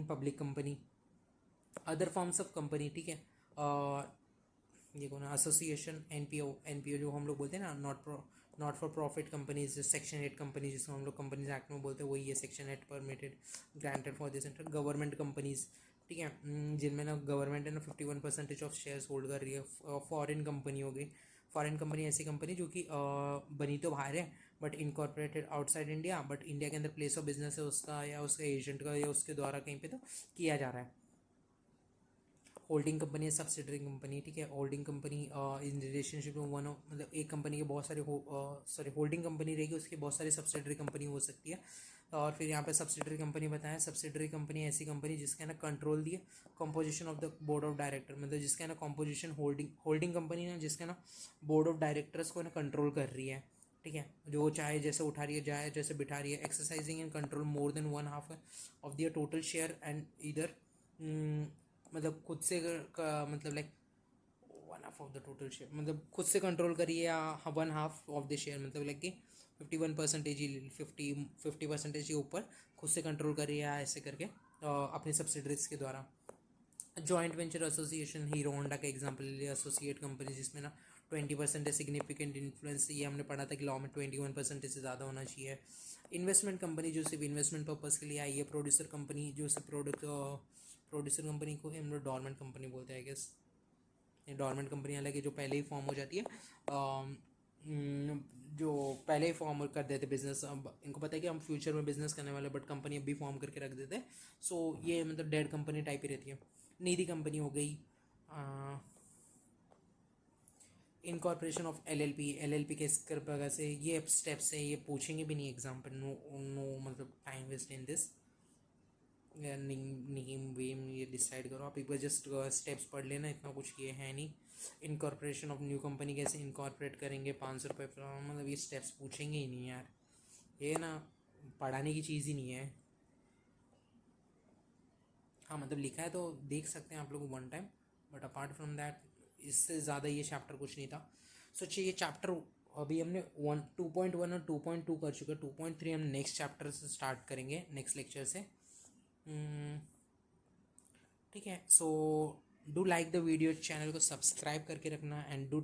public company, other forms of company, ठीक है। ये कौन है, एसोसिएशन, एनपीओ, एनपीओ जो हम लोग बोलते हैं ना, not for profit companies, section 8 company जिसको हम लोग कंपनीज एक्ट में बोलते हैं, वही है section 8 permitted granted for this centre. Government companies, ठीक है, जिनमें ना गवर्नमेंट है ना 51% ऑफ शेयर्स होल्ड कर रही है। फॉरेन कंपनी हो गई, फॉरेन कंपनी ऐसी कंपनी जो कि बनी तो बाहर है but incorporated outside India, but India के अंदर प्लेस ऑफ बिजनेस है उसका या उसके एजेंट का या उसके द्वारा कहीं पे तो किया जा रहा है। होल्डिंग कंपनी है, सब्सिडरी कंपनी, ठीक है। होल्डिंग कंपनी इन रिलेशनशिप में वन मतलब एक कंपनी के बहुत सारे सॉरी होल्डिंग कंपनी रहेगी, उसकी बहुत सारी सब्सिडरी कंपनी हो सकती है। और फिर यहाँ पे सब्सिडरी कंपनी बताया, सब्सिडरी कंपनी ऐसी कंपनी जिसका ना कंट्रोल दिए composition of the board of director, मतलब जिसका ना कंपोजिशन होल्डिंग कंपनी ना जिसका ना बोर्ड ऑफ डायरेक्टर्स को ना कंट्रोल कर रही है, ठीक है। जो चाहे जैसे उठा रही है, चाहे जैसे बिठा रही है, exercising and control more than 1/2 of the total share and इधर मतलब खुद से मतलब like 1/2 of the total share, मतलब खुद से कंट्रोल करिए, या 1/2 ऑफ द शेयर, मतलब लाइक कि 51% ही 50% के ऊपर खुद से कंट्रोल करिए, या ऐसे करके अपनी सब्सिडरीज के द्वारा। Joint venture association, hero Honda का एग्जांपल ले लिया, एसोसिएट कंपनी जिसमें ना 20% सिग्निफिकेंट इन्फ्लुएंस, ये हमने पढ़ा था कि लॉ में 21% से ज़्यादा होना चाहिए। इन्वेस्टमेंट कंपनी जो सिर्फ इन्वेस्टमेंट पर्पज़ के लिए आई है। प्रोड्यूसर कंपनी जो सिर्फ प्रोड्यूसर कंपनी को हम लोग डॉर्मेंट कंपनी बोलते हैं, आई गेस। ये डॉर्मेंट कंपनी हालांकि जो पहले ही फॉर्म हो जाती है, जो पहले ही फॉर्म कर देते बिजनेस, अब इनको पता है कि हम फ्यूचर में बिजनेस करने वाले, बट कंपनी अभी फॉर्म करके रख देते हैं। सो ये मतलब डेड कंपनी टाइप ही रहती है। निधि कंपनी हो गई, इनकॉर्पोरेशन ऑफ एलएलपी किस प्रकार से, ये स्टेप्स है, ये पूछेंगे भी नहीं एग्जाम पर, नो नो मतलब टाइम वेस्ट इन दिस। नीम वेम ये डिसाइड करो आप, एक बार जस्ट स्टेप्स पढ़ लेना, इतना कुछ ये है नहीं। इनकॉर्पोरेशन ऑफ न्यू कंपनी कैसे इनकॉर्पोरेट करेंगे, 500 रुपये मतलब ये स्टेप्स पूछेंगे ही नहीं यार, ये ना पढ़ाने की चीज़ ही नहीं है। हाँ मतलब लिखा है तो देख सकते हैं आप लोग one time, but apart from that इससे ज़्यादा ये चैप्टर कुछ नहीं था। सोचिए ये चैप्टर अभी हमने 2.1 और 2.2 कर चुके हैं, 2.3 हम नेक्स्ट चैप्टर से स्टार्ट करेंगे नेक्स्ट लेक्चर से। ठीक है, so do like the video, channel को सब्सक्राइब करके रखना, and do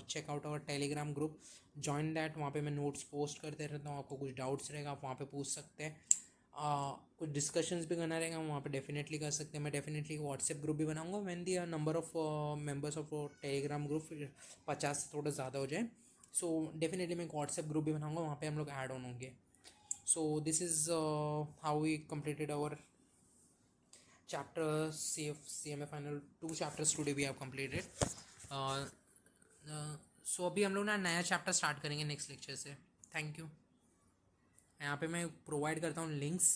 check out our Telegram group, join that. वहाँ पे मैं नोट्स पोस्ट करते रहता हूँ, आपको कुछ डाउट्स रहेगा आप वहाँ पे पूछ सकते हैं। कुछ डिस्कशंस भी करना रहेगा वहाँ पे डेफिनेटली कर सकते हैं। मैं डेफिनेटली व्हाट्सएप ग्रुप भी बनाऊंगा when the number of members of Telegram group 50 से थोड़ा ज़्यादा हो जाए, सो डेफिनेटली मैं एक व्हाट्सएप ग्रुप भी बनाऊंगा, वहाँ पे हम लोग ऐड ऑन होंगे। So this is how we completed our chapter CMA final, 2 chapters today we have completed. सो अभी हम लोग ना नया चैप्टर स्टार्ट करेंगे नेक्स्ट लेक्चर से। Thank you. यहाँ पे मैं प्रोवाइड करता हूँ लिंक्स